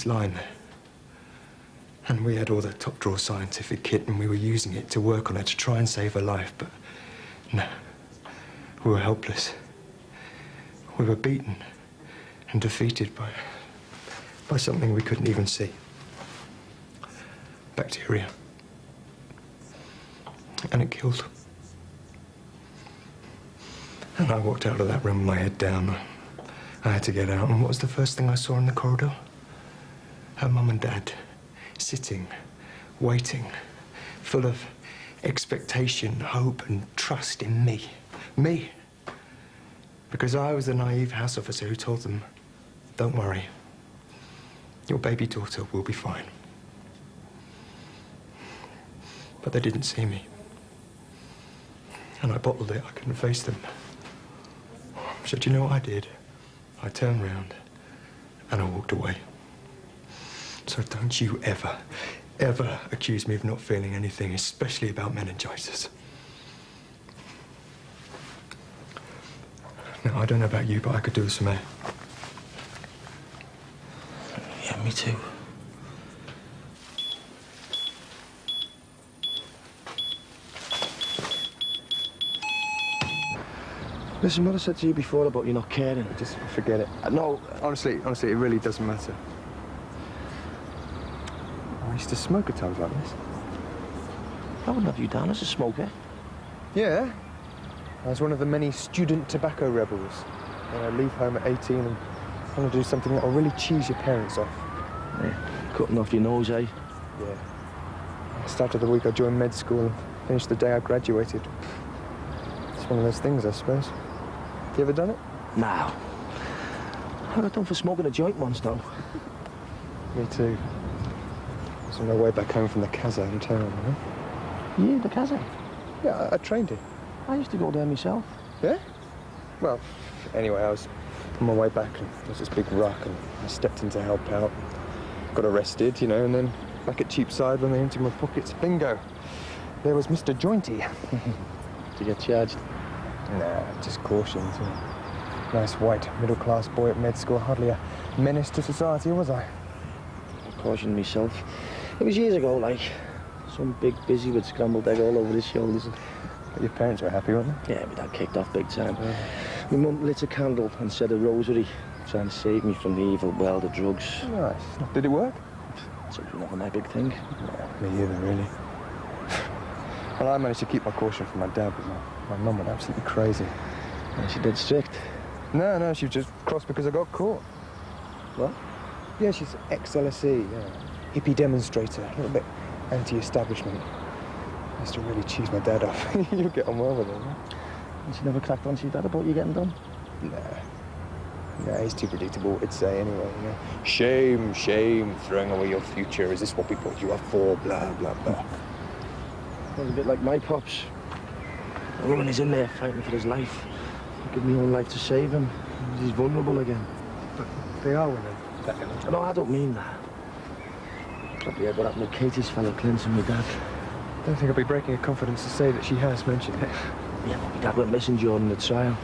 lying there. And we had all the top-drawer scientific kit, and we were using it to work on her to try and save her life, but no, we were helpless. We were beaten and defeated by something we couldn't even see. Bacteria. And it killed. And I walked out of that room with my head down. I had to get out, and what was the first thing I saw in the corridor? Her mum and dad, sitting, waiting, full of expectation, hope, and trust in me. Me. Because I was the naive house officer who told them, don't worry, your baby daughter will be fine. But they didn't see me. And I bottled it. I couldn't face them. So do you know what I did? I turned round and I walked away. So don't you ever accuse me of not feeling anything, especially about meningitis. Now, I don't know about you, but I could do with some air. Yeah, me too. Listen, what I said to you before about you not caring. Just forget it. No, honestly, it really doesn't matter. I used to smoke at times like this. I wouldn't have you down as a smoker. Yeah. I was one of the many student tobacco rebels. And I leave home at 18 and want to do something that'll really cheese your parents off. Yeah. Cutting off your nose, eh? Yeah. Started the week I joined med school and finished the day I graduated. It's one of those things, I suppose. You ever done it? No. I got done for smoking a joint once, though. Me too. I was on my way back home from the Casa in town, you know? Yeah, the Casa? Yeah, I trained it. I used to go there myself. Yeah? Well, anyway, I was on my way back and there was this big ruck and I stepped in to help out. Got arrested, you know, and then back at Cheapside when they emptied my pockets, bingo. There was Mr. Jointy. Did you get charged? Nah, just cautioned. Nice white middle-class boy at med school, hardly a menace to society, was I? I cautioned myself. It was years ago, like. Some big busy with scrambled egg all over his shoulders. But your parents were happy, weren't they? Yeah, my dad kicked off big time. My mum lit a candle and said a rosary, trying to save me from the evil world of drugs. Nice. Did it work? It's never my big thing. Yeah, me either, really. Well, I managed to keep my caution from my dad, but my mum went absolutely crazy. Yeah, she did strict? No, she was just cross because I got caught. What? Yeah, she's ex-LSE, yeah. Hippie demonstrator, a little bit anti-establishment. Used to really cheese my dad off. You'll get on well with her, right? And she never cracked on to your dad about you getting done? Nah, he's too predictable, it'd say anyway, you know. Shame, shame, throwing away your future. Is this what we brought you up for? Blah, blah, blah. Well, a bit like my pops. The woman is in there fighting for his life. I give my own life to save him. He's vulnerable again. But they are women. No, I don't mean that. Probably heard what happened with Katie's fellow Clint and my dad. I don't think I'll be breaking her confidence to say that she has mentioned it. Yeah, well, my dad went missing during the trial.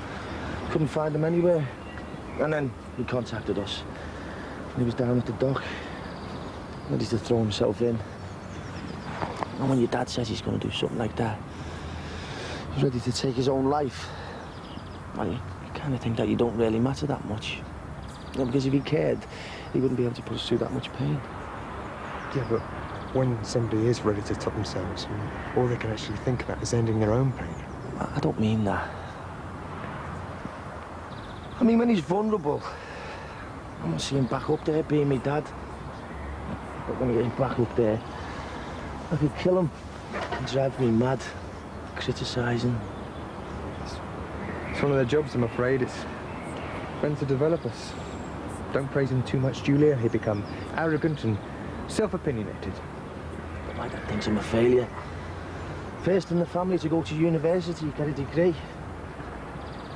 Couldn't find him anywhere. And then he contacted us. And he was down at the dock, ready to throw himself in. And when your dad says he's going to do something like that, he's ready to take his own life. Well, you kind of think that you don't really matter that much. You know, because if he cared, he wouldn't be able to put us through that much pain. Yeah, but when somebody is ready to top themselves, all they can actually think about is ending their own pain. I don't mean that. I mean, when he's vulnerable, I want to see him back up there being my dad. But when I get him back up there, I could kill him. He drives me mad, criticising. It's one of their jobs, I'm afraid. It's meant to develop us. Don't praise him too much, Julia. He'll become arrogant and self-opinionated. But my dad thinks I'm a failure. First in the family to go to university, get a degree.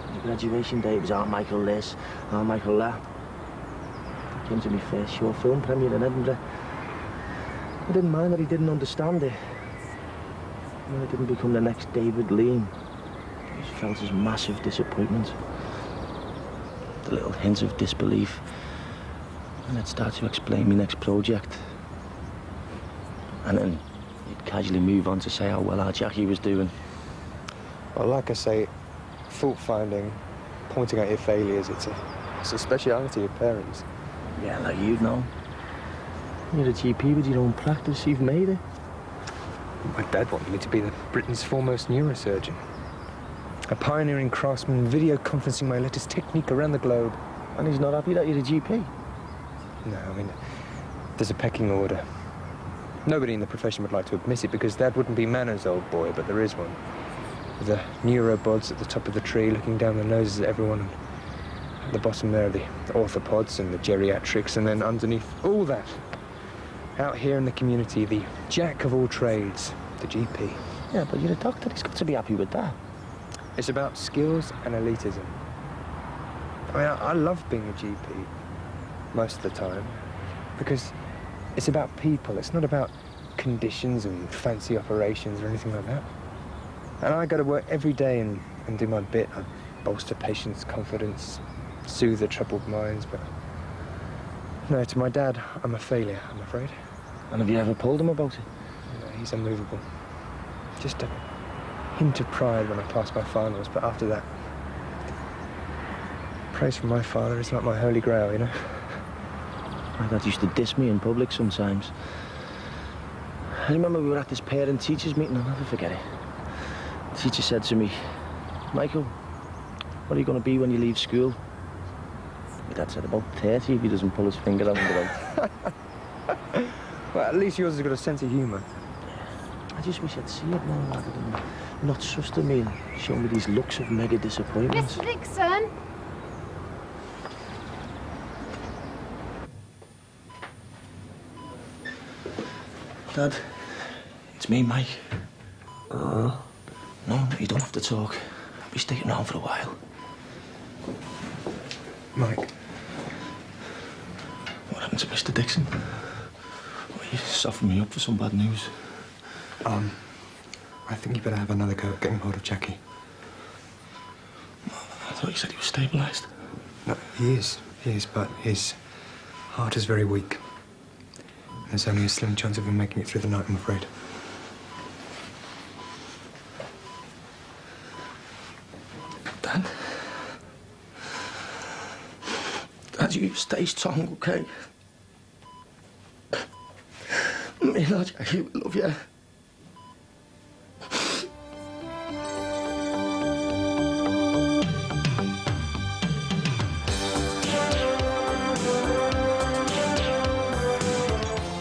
On graduation day, it was Aunt Michael this, Aunt Michael that. He came to my first short film premiere in Edinburgh. I didn't mind that he didn't understand it. And I didn't become the next David Lean. I just felt his massive disappointment. The little hints of disbelief. And I'd start to explain my next project. And then he'd casually move on to say how well our Jackie was doing. Well, like I say, fault-finding, pointing out your failures, it's a speciality of parents. Yeah, like you know. You're a GP with your own practice, you've made it. My dad wanted me to be Britain's foremost neurosurgeon. A pioneering craftsman, video conferencing my latest technique around the globe. And he's not happy that you're a GP? No, I mean, there's a pecking order. Nobody in the profession would like to admit it because that wouldn't be manners, old boy, but there is one. With the neurobods at the top of the tree looking down the noses at everyone. And at the bottom there are the orthopods and the geriatrics, and then underneath all that, out here in the community, the jack of all trades, the GP. Yeah, but you're a doctor, he's got to be happy with that. It's about skills and elitism. I mean, I love being a GP most of the time because it's about people. It's not about conditions and fancy operations or anything like that. And I go to work every day and do my bit. I bolster patients' confidence, soothe their troubled minds, but no, to my dad, I'm a failure, I'm afraid. And have you ever told him about it? No, he's unmovable. Just a hint of pride when I pass my finals, but after that, praise from my father is like my holy grail, you know? My dad used to diss me in public sometimes. I remember we were at this parent-teachers meeting, I'll never forget it. The teacher said to me, Michael, what are you going to be when you leave school? My dad said about 30 if he doesn't pull his finger out of the Well, at least yours has got a sense of humour. I just wish I'd seen it more rather than not trusting me and showing me these looks of mega disappointment. Mr. Dixon! Dad, it's me, Mike. No, you don't have to talk. I'll be sticking around for a while. Mike. What happened to Mr. Dixon? Well, you softened me up for some bad news. I think you better have another go at getting hold of Jackie. I thought you said he was stabilised. No, he is, but his heart is very weak. There's only a slim chance of him making it through the night, I'm afraid. Dad? Dad, you stay strong, okay? Me and Jackie, we love you.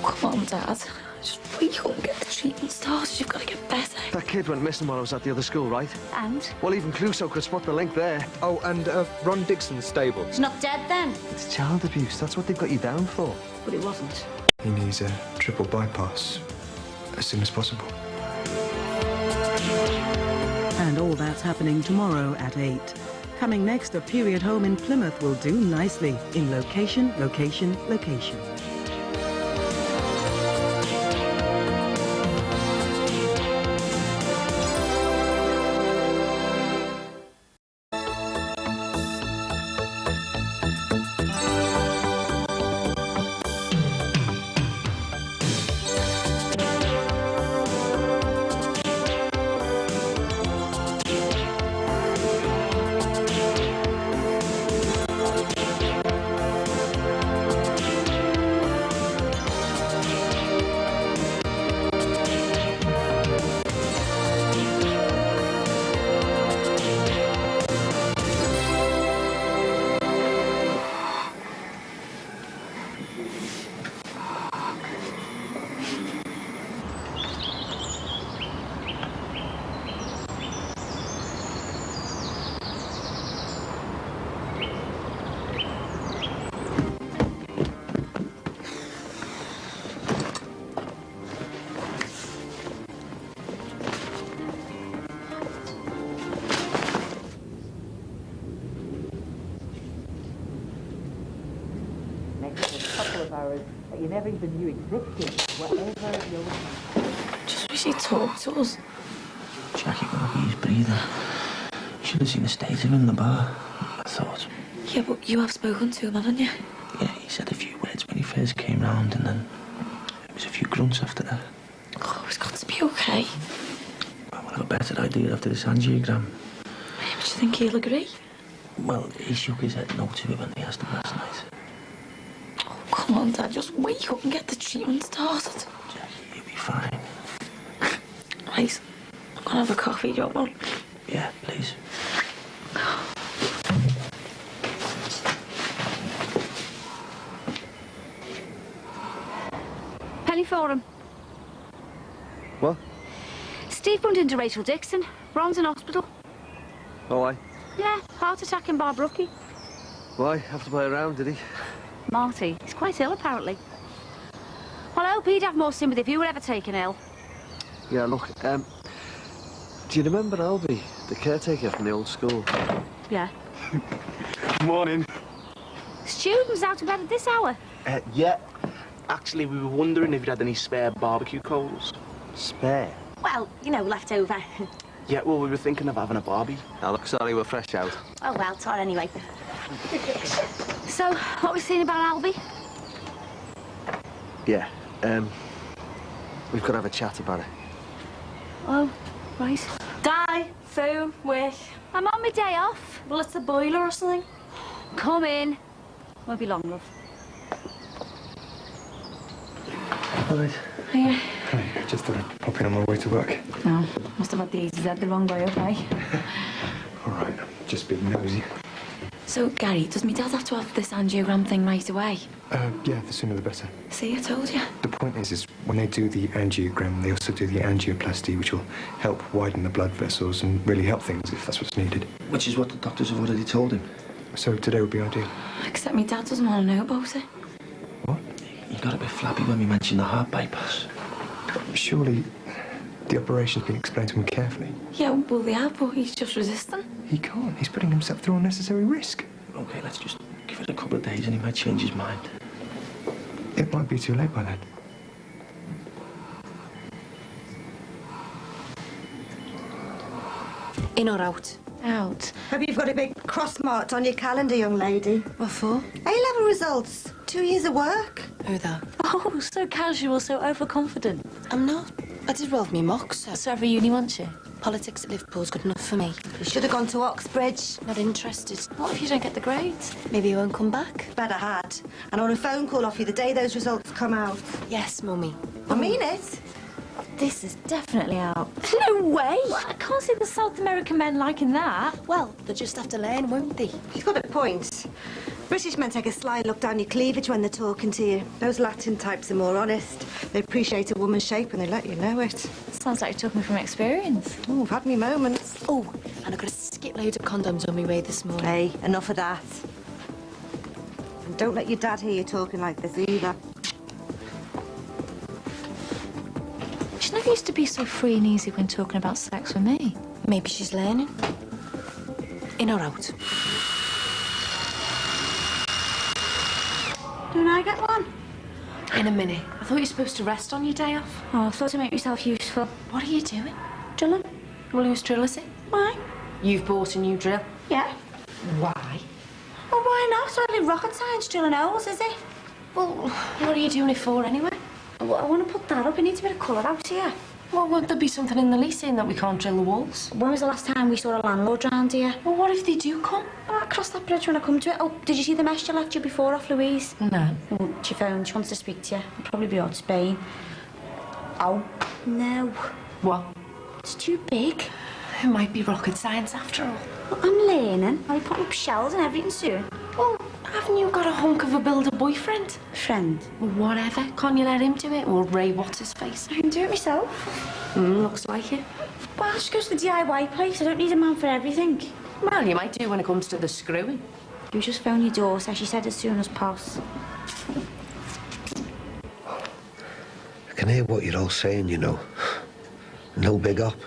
Come on, Dad. Just wake up and get the treatment started. You've got to get better. That kid went missing while I was at the other school, right? And? Well, even Clouseau could spot the link there. Oh, and Ron Dixon's stable. He's not dead then. It's child abuse. That's what they've got you down for. But it wasn't. He needs a triple bypass as soon as possible. And all that's happening tomorrow at 8. Coming next, a period home in Plymouth will do nicely in location, location, location. Hours that you never even knew existed, whatever you're... Just wish he'd talk to us. Jackie got a breather. You should have seen the state of him in the bar, I thought. Yeah, but you have spoken to him, haven't you? Yeah, he said a few words when he first came round, and then it was a few grunts after that. Oh, he's got to be okay. Well, we'll have a better idea after this angiogram. Yeah, but you think he'll agree? Well, he shook his head no to it when they asked him last night. Come on, Dad, just wake up and get the treatment started. Jackie, you'll be fine. Right, I'm gonna have a coffee, do you want one? Yeah, please. Penny for him. What? Steve bumped into Rachel Dixon. Ron's in hospital. Oh, why? Yeah, heart attack in Barbrucky. Why? Have to play around, did he? Marty, he's quite ill, apparently. Well, I hope he'd have more sympathy if you were ever taken ill. Yeah, look, do you remember Albie, the caretaker from the old school? Yeah. Morning. Students out of bed at this hour? Yeah. Actually, we were wondering if you had any spare barbecue coals. Spare? Well, you know, left over. Yeah, well, we were thinking of having a barbie. Now, look, sorry, we're fresh out. Oh, well, it's all right anyway. So, what we seen about Albie? Yeah, we've got to have a chat about it. Oh, right. Die, phone, wait. I'm on my day off. Well, it's the boiler or something. Come in. Won't be long, love. All right. Yeah. Hi, just thought I'd pop in on my way to work. No, must have had the AZ the wrong way, okay? All right, just being nosy. So, Gary, does my dad have to have this angiogram thing right away? Yeah, the sooner the better. See, I told you. The point is when they do the angiogram, they also do the angioplasty, which will help widen the blood vessels and really help things if that's what's needed. Which is what the doctors have already told him. So today would be ideal. Except my dad doesn't want to know about it. He got a bit flappy when we mentioned the heart bypass. Surely the operation's been explained to him carefully. Yeah, well, they have, but he's just resistant. He can't. He's putting himself through unnecessary risk. OK, let's just give it a couple of days and he might change his mind. It might be too late by then. In or out? Out. Hope you've got a big cross marked on your calendar, young lady. What for? A-level results. 2 years of work. Who that? Oh, so casual, so overconfident. I'm not. I did well with me mocks. So every uni wants you. Politics at Liverpool's good enough for me. You should have gone to Oxbridge. Not interested. What if you don't get the grades? Maybe you won't come back. Bet I had. And on a phone call off you the day those results come out. Yes, Mummy. I mean it. This is definitely out. No way! Well, I can't see the South American men liking that. Well, they'll just have to learn, won't they? She's got a point. British men take a sly look down your cleavage when they're talking to you. Those Latin types are more honest. They appreciate a woman's shape and they let you know it. Sounds like you're talking from experience. Oh, I've had me moments. Oh, and I got a skip load of condoms on my way this morning. Hey, enough of that. And don't let your dad hear you talking like this either. She never used to be so free and easy when talking about sex with me. Maybe she's learning. In or out? Don't I get one? In a minute. I thought you were supposed to rest on your day off. Oh, I thought to make yourself useful. What are you doing? Drilling. Well, whose drill is it? Why? You've bought a new drill? Yeah. Why? Well, why not? It's only rocket science drilling holes, is it? Well, what are you doing it for anyway? Well, I want to put that up. It needs a bit of colour out here. Well, won't there be something in the lease saying that we can't drill the walls? When was the last time we saw a landlord round here? Well, what if they do come? Oh, I'll cross that bridge when I come to it. Oh, did you see the message I left you before off Louise? No. Oh, she phoned. She wants to speak to you. I'll probably be out to Spain. Oh. No. What? It's too big. It might be rocket science after all. Well, I'm learning. I'll be putting up shells and everything soon. Well, haven't you got a hunk of a builder boyfriend? Friend? Well, whatever. Can't you let him do it? Or Ray, what's his face? I can do it myself. Looks like it. Well, I'll just go to the DIY place. I don't need a man for everything. Well, you might do when it comes to the screwing. You just phone your daughter. She said as soon as possible. I can hear what you're all saying, you know. No big up.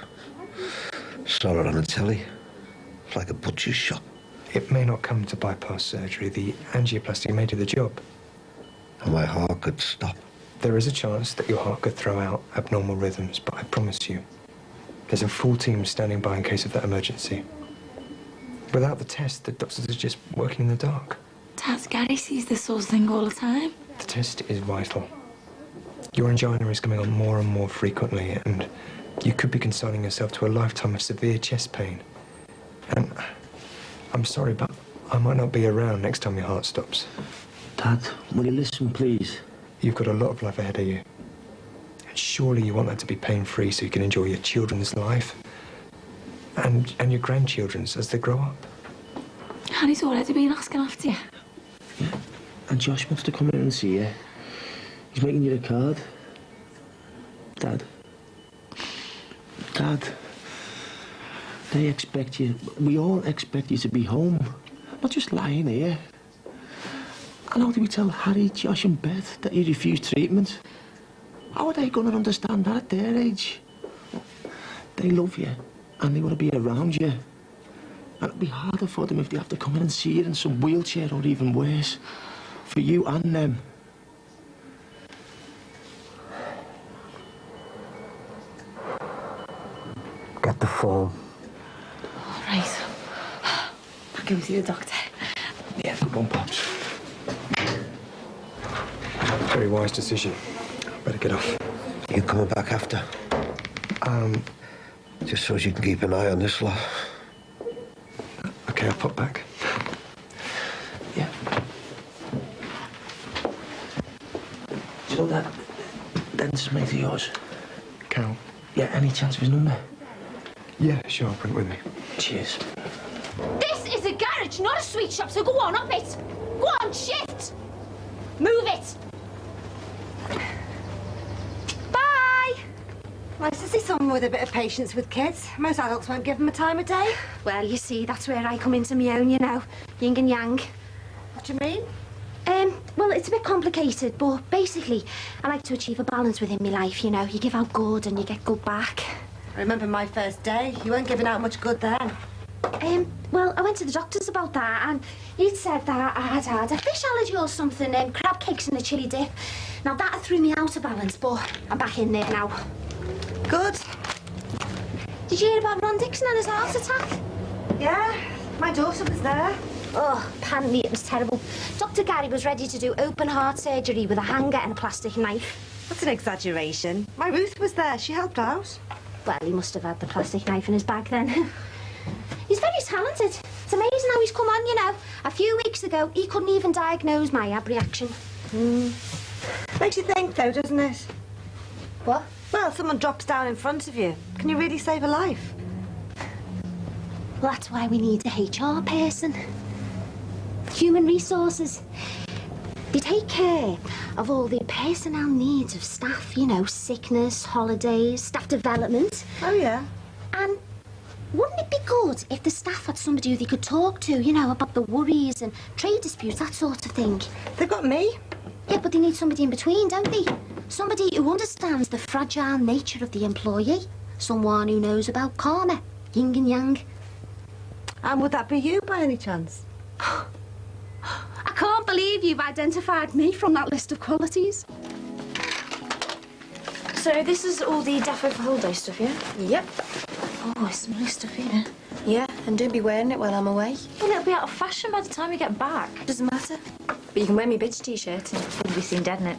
Saw it on the telly. It's like a butcher's shop. It may not come to bypass surgery. The angioplasty may do the job. And my heart could stop. There is a chance that your heart could throw out abnormal rhythms, but I promise you, there's a full team standing by in case of that emergency. Without the test, the doctors are just working in the dark. Dad, Gary sees this sort of thing all the time. The test is vital. Your angina is coming on more and more frequently, and you could be consigning yourself to a lifetime of severe chest pain. And I'm sorry, but I might not be around next time your heart stops. Dad, will you listen, please? You've got a lot of life ahead of you. And surely you want that to be pain-free so you can enjoy your children's life and your grandchildren's as they grow up. Harry's already been asking after you. Yeah. And Josh wants to come in and see you. He's making you a card. Dad. Dad. They expect you, we all expect you to be home, not just lying here. And how do we tell Harry, Josh and Beth that you refuse treatment? How are they going to understand that at their age? They love you and they want to be around you. And it'll be harder for them if they have to come in and see you in some wheelchair or even worse. For you and them. Get the form. All right. I'll go see the doctor. Yeah, good one, Pops. Very wise decision. Better get off. You coming back after? Just so as you can keep an eye on this lot. Okay, I'll pop back. Yeah. Do you know that dentist mate of yours? Cal? Yeah, any chance of his number? Yeah, sure, I'll bring it with me. Cheers. This is a garage, not a sweet shop, so go on, up it. Go on, shift. Move it. Bye. Nice to see someone with a bit of patience with kids. Most adults won't give them a time of day. Well, you see, that's where I come into my own, you know. Yin and yang. What do you mean? Well, it's a bit complicated, but basically, I like to achieve a balance within my life, you know. You give out good and you get good back. I remember my first day. You weren't giving out much good then. Well, I went to the doctors about that, and he'd said that I had a fish allergy or something, crab cakes and a chilli dip. Now, that threw me out of balance, but I'm back in there now. Good. Did you hear about Ron Dixon and his heart attack? Yeah, my daughter was there. Oh, apparently it was terrible. Dr. Gary was ready to do open heart surgery with a hanger and a plastic knife. That's an exaggeration. My Ruth was there. She helped out. Well, he must have had the plastic knife in his bag then. He's very talented. It's amazing how he's come on, you know. A few weeks ago, he couldn't even diagnose my ab reaction. Makes you think, though, doesn't it? What? Well, someone drops down in front of you. Can you really save a life? Well, that's why we need a HR person. Human resources. They take care of all the personnel needs of staff, you know, sickness, holidays, staff development. Oh, yeah. And wouldn't it be good if the staff had somebody who they could talk to, you know, about the worries and trade disputes, that sort of thing? They've got me. Yeah, but they need somebody in between, don't they? Somebody who understands the fragile nature of the employee. Someone who knows about karma, yin and yang. And would that be you, by any chance? I can't believe you've identified me from that list of qualities. So this is all the Defo for holiday stuff, yeah? Yep. Oh, it's some nice stuff here. Yeah, and don't be wearing it while I'm away. Well, it'll be out of fashion by the time we get back. Doesn't matter. But you can wear me bitch t-shirt and you'll be seen dead in it.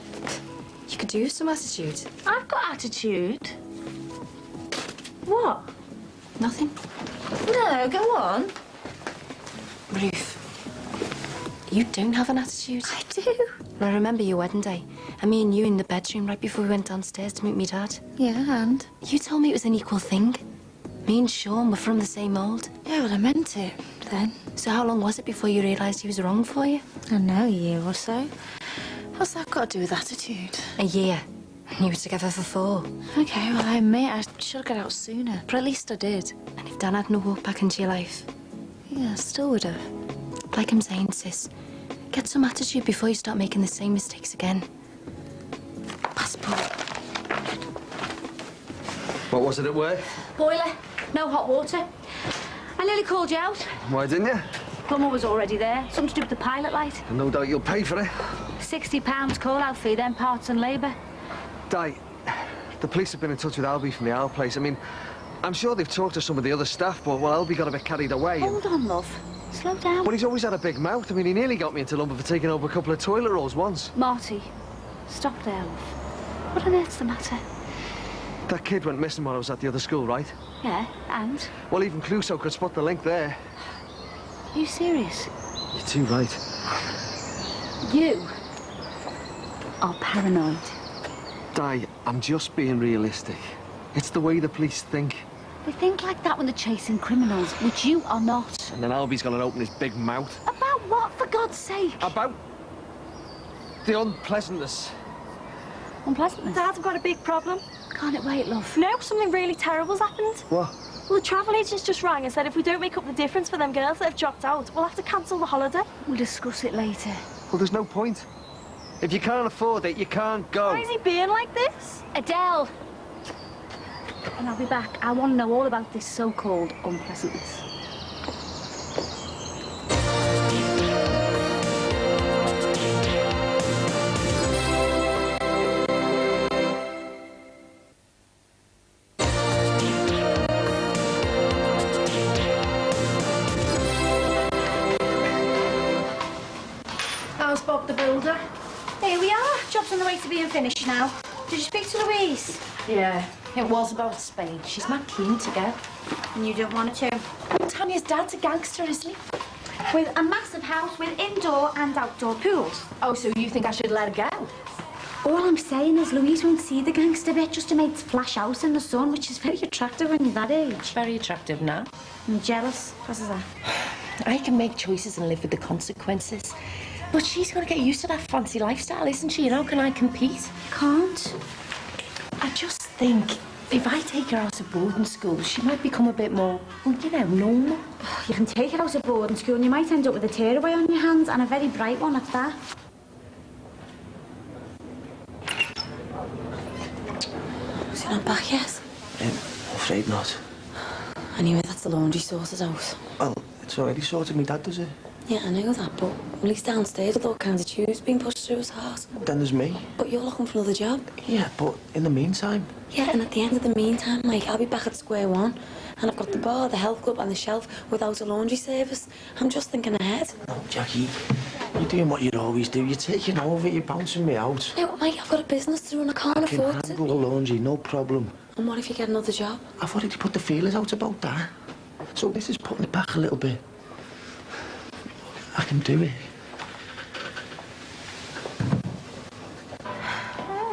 You could do with some attitude. I've got attitude. What? Nothing. No, go on. Ruth, you don't have an attitude. I do. I remember your wedding day, and me and you in the bedroom right before we went downstairs to meet me dad. Yeah, and? You told me it was an equal thing. Me and Sean were from the same mould. Yeah, well, I meant it then. So how long was it before you realised he was wrong for you? I don't know, a year or so. What's that got to do with attitude? A year. And you were together for 4. Okay, well, I admit I should get out sooner, but at least I did. And if Dan hadn't walked back into your life? Yeah, I still would have. Like I'm saying, sis, get some attitude before you start making the same mistakes again. Passport. What was it at work? Boiler, no hot water. I nearly called you out. Why didn't you? Plumber was already there. Something to do with the pilot light. And no doubt you'll pay for it. £60 call-out fee, then parts and labour. Di, the police have been in touch with Albie from the Owl place. I mean, I'm sure they've talked to some of the other staff, but, well, Albie got a bit carried away. Hold on, love. Slow down. Well, he's always had a big mouth. I mean, he nearly got me into lumber for taking over a couple of toilet rolls once. Marty, stop there, love. What on earth's the matter? That kid went missing while I was at the other school, right? Yeah, and? Well, even Clouseau could spot the link there. Are you serious? You're too right. You are paranoid. Di, I'm just being realistic. It's the way the police think. They think like that when they're chasing criminals, which you are not. And then Albie's gonna open his big mouth. About what, for God's sake? About the unpleasantness. Unpleasantness? Dad's got a big problem. Can't it wait, love? No, something really terrible's happened. What? Well, the travel agents just rang and said if we don't make up the difference for them girls that have dropped out, we'll have to cancel the holiday. We'll discuss it later. Well, there's no point. If you can't afford it, you can't go. Why is he being like this? Adele! And I'll be back. I want to know all about this so-called unpleasantness. How's Bob the builder? Here we are. Job's on the way to being finished now. Did you speak to Louise? Yeah, it was about Spain. She's mad keen to go. And you don't want her to? Well, Tanya's dad's a gangster, isn't he? With a massive house with indoor and outdoor pools. Oh, so you think I should let her go? All I'm saying is Louise won't see the gangster bit, just a mate's flash house in the sun, which is very attractive when you're that age. Very attractive now. I'm jealous. What is that? I can make choices and live with the consequences. But she's got to get used to that fancy lifestyle, isn't she? And how can I compete? Can't. I just think if I take her out of boarding school, she might become a bit more, well, you know, normal. You can take her out of boarding school and you might end up with a tearaway on your hands, and a very bright one at that. Is he not back yet? I'm afraid not. Anyway, that's the laundry sorted out. Well, it's already sorted. My dad does it. Yeah, I know that, but well, he's downstairs with all kinds of tubes being pushed through his heart. Then there's me. But you're looking for another job. Yeah, but in the meantime... Yeah, and at the end of the meantime, like, I'll be back at square one. And I've got the bar, the health club and the shelf without a laundry service. I'm just thinking ahead. No, Jackie, you're doing what you always do. You're taking over, you're bouncing me out. No, mate, I've got a business to run. I can't I can afford handle to. the laundry, no problem. And what if you get another job? I've already put the feelers out about that. So this is putting it back a little bit. I can do it.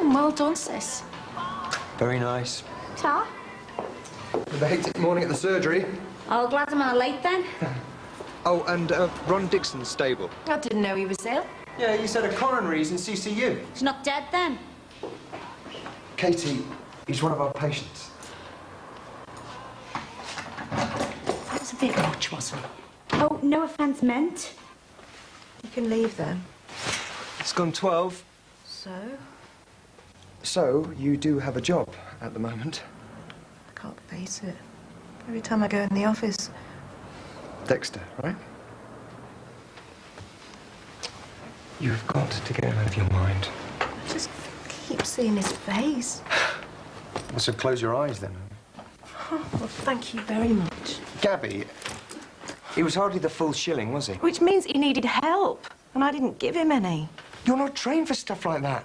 Well done, sis. Very nice. Ta. The hectic morning at the surgery. Oh, glad I'm on late then. Oh, and Ron Dixon's stable. I didn't know he was ill. Yeah, you said a coronary's in CCU. He's not dead then. Katie, he's one of our patients. That was a bit much, wasn't it? Oh, no offence meant. You can leave then. It's gone 12. So? So, you do have a job at the moment. I can't face it. Every time I go in the office. Dexter, right? You've got to get him out of your mind. I just keep seeing his face. Well, so close your eyes then. Oh, well, thank you very much. Gabby, he was hardly the full shilling, was he? Which means he needed help, and I didn't give him any. You're not trained for stuff like that.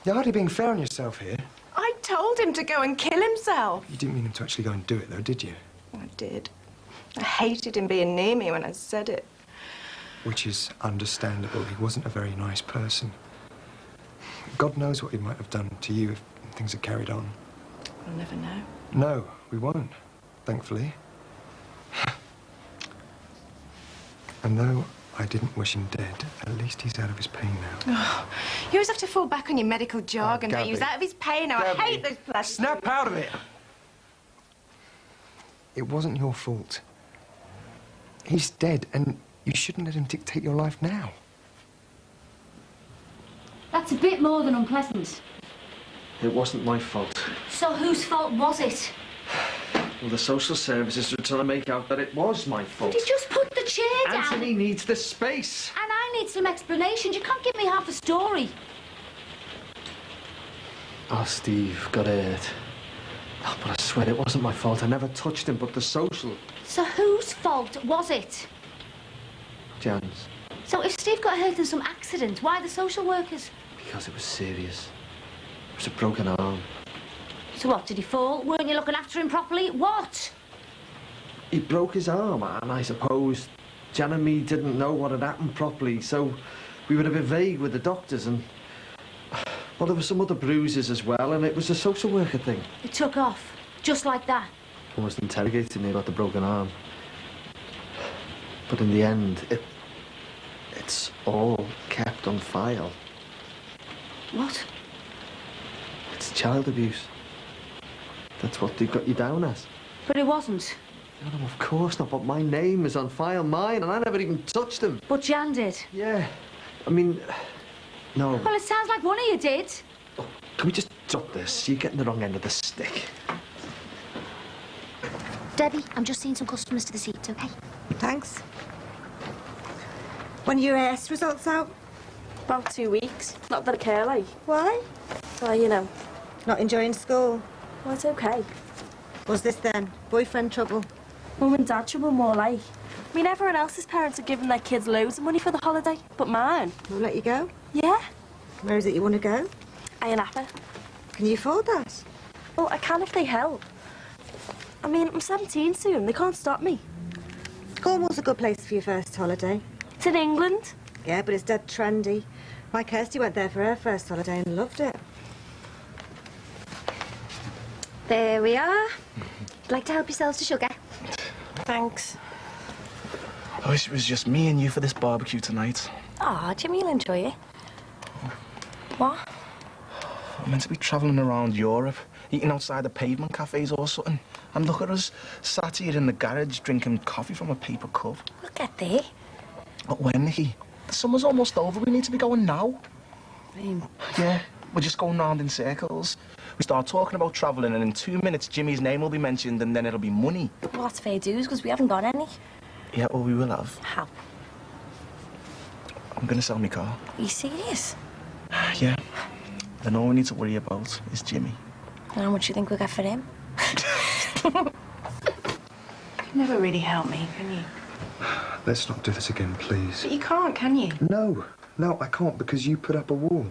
You're hardly being fair on yourself here. I told him to go and kill himself. You didn't mean him to actually go and do it, though, did you? I did. I hated him being near me when I said it. Which is understandable. He wasn't a very nice person. God knows what he might have done to you if things had carried on. We'll never know. No, we won't, thankfully. And though I didn't wish him dead, at least he's out of his pain now. Oh, you always have to fall back on your medical jargon, don't you? He's out of his pain now. I hate those plastics. Snap out of it! It wasn't your fault. He's dead, and you shouldn't let him dictate your life now. That's a bit more than unpleasant. It wasn't my fault. So whose fault was it? Well, the social services were trying to make out that it was my fault. Did you just put the chair down? Anthony needs the space. And I need some explanations. You can't give me half a story. Oh, Steve got hurt. Oh, but I swear it wasn't my fault. I never touched him, but the social... So whose fault was it? Jan's. So if Steve got hurt in some accident, why the social workers? Because it was serious. It was a broken arm. So what, did he fall? Weren't you looking after him properly? What? He broke his arm, and I suppose Jan and me didn't know what had happened properly, so we were a bit vague with the doctors, and... Well, there were some other bruises as well, and it was a social worker thing. It took off, just like that. Almost interrogated me about the broken arm. But in the end, it's all kept on file. What? It's child abuse. That's what they got you down as. But it wasn't. No, of course not, but my name is on file, mine, and I never even touched him. But Jan did. Yeah. I mean, no. Well, it sounds like one of you did. Oh, can we just drop this? You're getting the wrong end of the stick. Debbie, I'm just seeing some customers to the seat, OK? Thanks. When are your AS results out? About 2 weeks. Not that I care, like. Why? Well, you know. Not enjoying school? Well, it's OK. What's this then? Boyfriend trouble? Mum and Dad trouble more like. I mean, everyone else's parents are giving their kids loads of money for the holiday, but mine... We'll let you go? Yeah. Where is it you want to go? Ayia Napa. Can you afford that? Well, I can if they help. I mean, I'm 17 soon. They can't stop me. Cornwall's a good place for your first holiday. It's in England. Yeah, but it's dead trendy. My Kirsty went there for her first holiday and loved it. There we are. Like to help yourselves to sugar? Thanks. I wish it was just me and you for this barbecue tonight. Aw, Jimmy will enjoy it. What? We're meant to be travelling around Europe, eating outside the pavement cafes or something. And look at us, sat here in the garage drinking coffee from a paper cup. Look at there. But when, Nicky? The summer's almost over. We need to be going now. Yeah, we're just going round in circles. We start talking about travelling, and in 2 minutes, Jimmy's name will be mentioned, and then it'll be money. Well, that's fair dues, because we haven't got any. Yeah, well, we will have. How? I'm going to sell my car. Are you serious? Yeah. Then all we need to worry about is Jimmy. And how much do you think we'll get for him? can never really help me, can you? Let's not do this again, please. But you can't, can you? No. No, I can't because you put up a wall.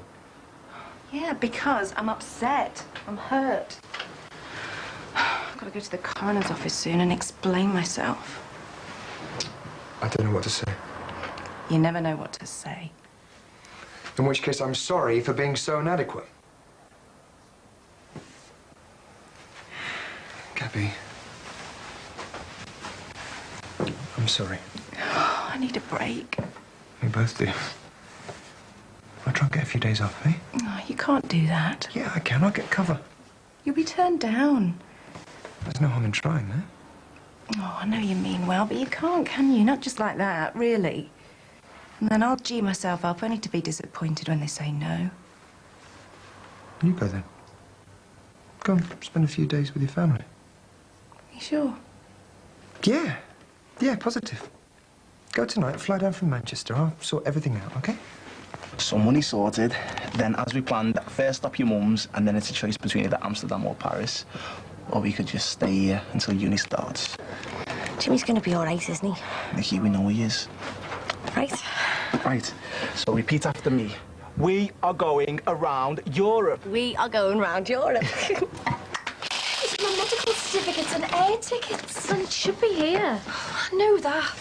Yeah, because I'm upset. I'm hurt. I've got to go to the coroner's office soon and explain myself. I don't know what to say. You never know what to say. In which case, I'm sorry for being so inadequate. Gabby. I'm sorry. I need a break. We both do. I'll try and get a few days off, eh? Oh, you can't do that. Yeah, I can. I'll get cover. You'll be turned down. There's no harm in trying, eh? Oh, I know you mean well, but you can't, can you? Not just like that, really. And then I'll G myself up, only to be disappointed when they say no. You go then. Go and spend a few days with your family. You sure? Yeah. Yeah, positive. Go tonight, fly down from Manchester. I'll sort everything out, okay? Some money sorted. Then, as we planned, first stop your mum's, and then it's a choice between either Amsterdam or Paris. Or we could just stay here until uni starts. Jimmy's going to be all right, isn't he? Nikki, we know he is. Right. Right. So repeat after me. We are going around Europe. We are going round Europe. It's my medical certificates and air tickets. Well, it should be here. I know that.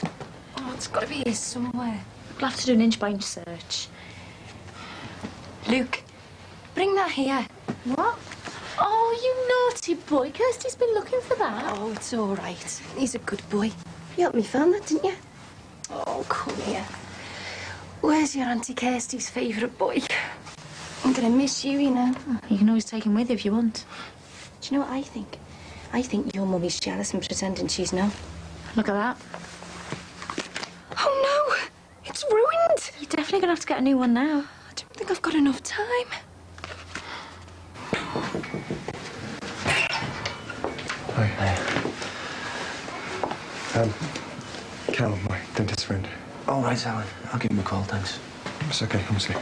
Oh, it's got to be here somewhere. We'll have to do an inch-by-inch search. Luke, bring that here. What? Oh, you naughty boy. Kirsty's been looking for that. Oh, it's all right. He's a good boy. You helped me find that, didn't you? Oh, come here. Where's your Auntie Kirsty's favourite boy? I'm going to miss you, you know. You can always take him with you if you want. Do you know what I think? I think your mummy's jealous and pretending she's no. Look at that. Oh, no! It's ruined! You're definitely going to have to get a new one now. I don't think I've got enough time. Hi. Cal, my dentist friend. All right, Alan. I'll give him a call, thanks. It's okay, honestly.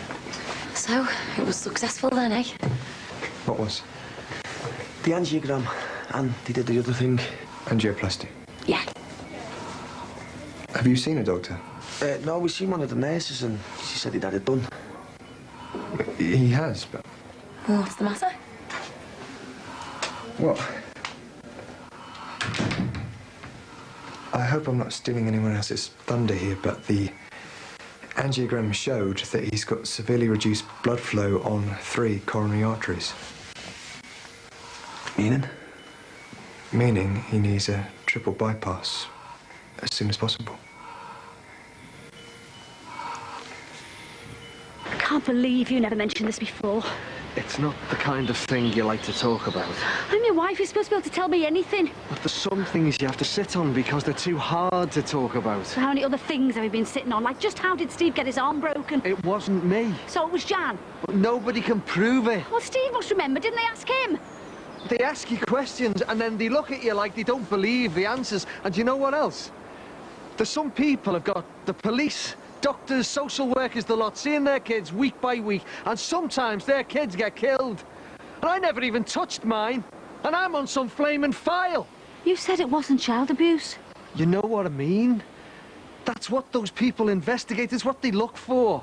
So, it was successful then, eh? What was? The angiogram, and they did the other thing. Angioplasty. Yeah. Have you seen a doctor? No, we seen one of the nurses, and she said he'd had it done. He has, but... What's the matter? What? I hope I'm not stealing anyone else's thunder here, but the angiogram showed that he's got severely reduced blood flow on 3 coronary arteries. Meaning? Meaning he needs a triple bypass as soon as possible. I can't believe you never mentioned this before. It's not the kind of thing you like to talk about. I'm your wife. You're supposed to be able to tell me anything. But there's some things you have to sit on because they're too hard to talk about. So how many other things have you been sitting on? Like, just how did Steve get his arm broken? It wasn't me. So it was Jan? But nobody can prove it. Well, Steve must remember. Didn't they ask him? They ask you questions and then they look at you like they don't believe the answers. And you know what else? There's some people have got the police, doctors, social workers, the lot, seeing their kids week by week, and sometimes their kids get killed. And I never even touched mine, and I'm on some flaming file. You said it wasn't child abuse. You know what I mean? That's what those people investigate, it's what they look for.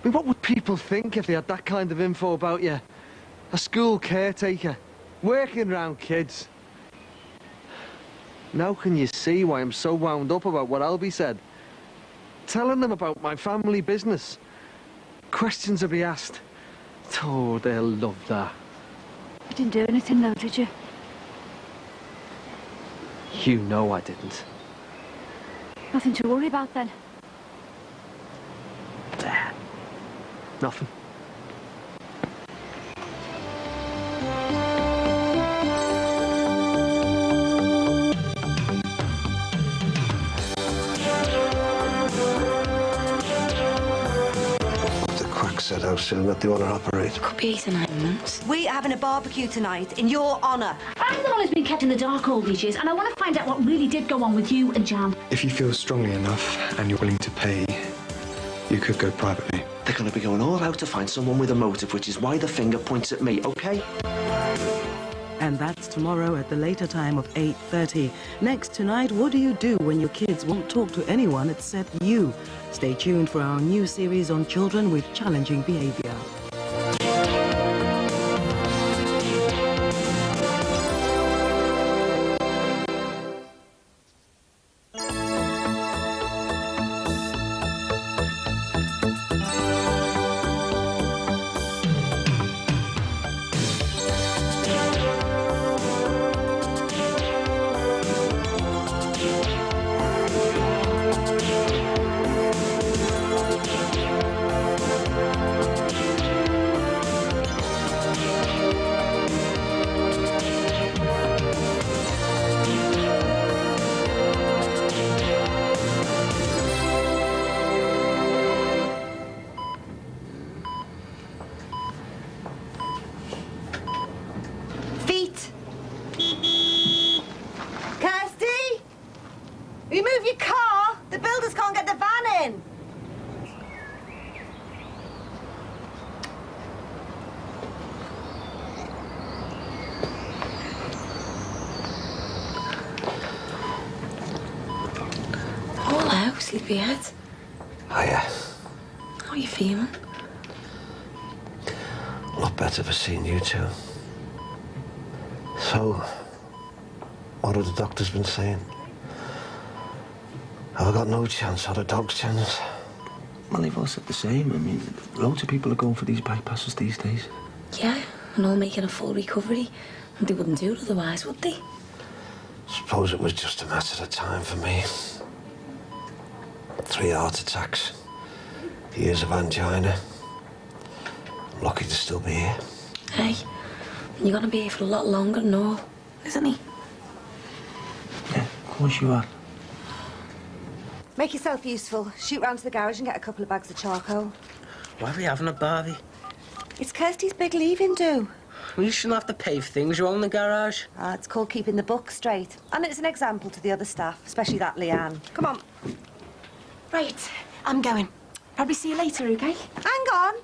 I mean, what would people think if they had that kind of info about you? A school caretaker, working around kids. Now can you see why I'm so wound up about what Albie said? Telling them about my family business. Questions will be asked. Oh, they'll love that. You didn't do anything, though, did you? You know I didn't. Nothing to worry about, then? There. Nothing. Said how soon that they want to operate. Could be 8 to 9 months. We are having a barbecue tonight in your honour. I'm the one who's been kept in the dark all these years, and I want to find out what really did go on with you and Jan. If you feel strongly enough and you're willing to pay, you could go privately. They're going to be going all out to find someone with a motive, which is why the finger points at me, okay? And that's tomorrow at the later time of 8:30. Next tonight, what do you do when your kids won't talk to anyone except you? Stay tuned for our new series on children with challenging behavior. Sleepyhead. Hiya. How are you feeling? A lot better for seeing you two. So, what have the doctors been saying? Have I got no chance? Or the dog's chance? Well, they've all said the same. I mean, loads of people are going for these bypasses these days. Yeah, and all making a full recovery. And they wouldn't do it otherwise, would they? Suppose it was just a matter of time for me. 3 heart attacks, years of angina. I'm lucky to still be here. Hey, you're gonna be here for a lot longer than all, isn't he? Yeah, of course you are. Make yourself useful. Shoot round to the garage and get a couple of bags of charcoal. Why are we having a barbie? It's Kirsty's big leaving do. Well, you shouldn't have to pave things. You own the garage. Ah, it's called keeping the book straight. And it's an example to the other staff, especially that Leanne. Come on. Right, I'm going. Probably see you later, okay? Hang on.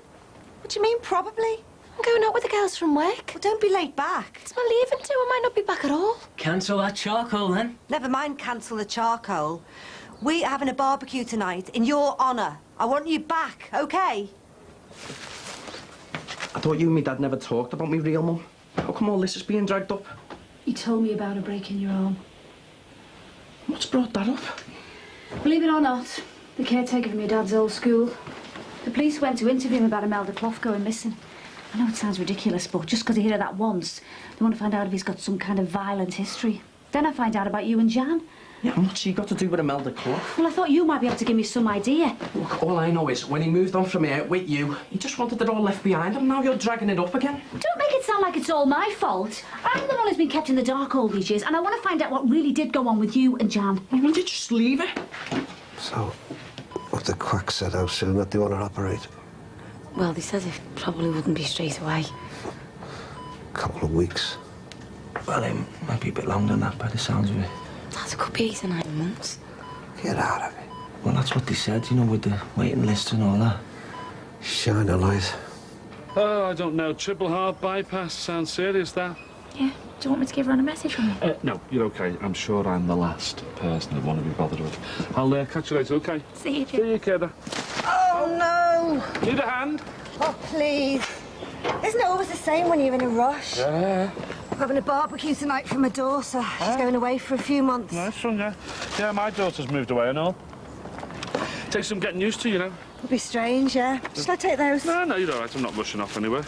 What do you mean, probably? I'm going out with the girls from work. Well, don't be late back. It's my leaving too. I might not be back at all. Cancel that charcoal, then. Never mind cancel the charcoal. We are having a barbecue tonight in your honour. I want you back, okay? I thought you and me dad never talked about me real mum. How come all this is being dragged up? You told me about her breaking your arm. What's brought that up? Believe it or not, the caretaker from your dad's old school. The police went to interview him about Imelda Clough going missing. I know it sounds ridiculous, but just because he heard that once, they want to find out if he's got some kind of violent history. Then I find out about you and Jan. Yeah, and what's she got to do with Imelda Clough? Well, I thought you might be able to give me some idea. Look, all I know is when he moved on from here with you, he just wanted it all left behind him. Now you're dragging it up again. Don't make it sound like it's all my fault. I'm the one who's been kept in the dark all these years, and I want to find out what really did go on with you and Jan. Why don't you just leave it? So, what the quack said, how soon that they want to operate? Well, they said it probably wouldn't be straight away. Couple of weeks. Well, it might be a bit longer than that by the sounds of it. That could be 8 to 9 months. Get out of it. Well, that's what they said, you know, with the waiting list and all that. Shine a light. Oh, I don't know. Triple heart bypass. Sounds serious, that. Yeah. Do you want me to give her a message from you? No, you're okay. I'm sure I'm the last person I'd want to be bothered with. I'll catch you later, okay? See you, Jim. See you, kiddo. Oh, no. Need a hand? Oh, please. Isn't it always the same when you're in a rush? Yeah. I'm having a barbecue tonight for my daughter. She's going away for a few months. Nice one, yeah. Yeah, my daughter's moved away and all. Takes some getting used to, you know. It'll be strange, yeah. Shall I take those? No, you're all right. I'm not rushing off anywhere.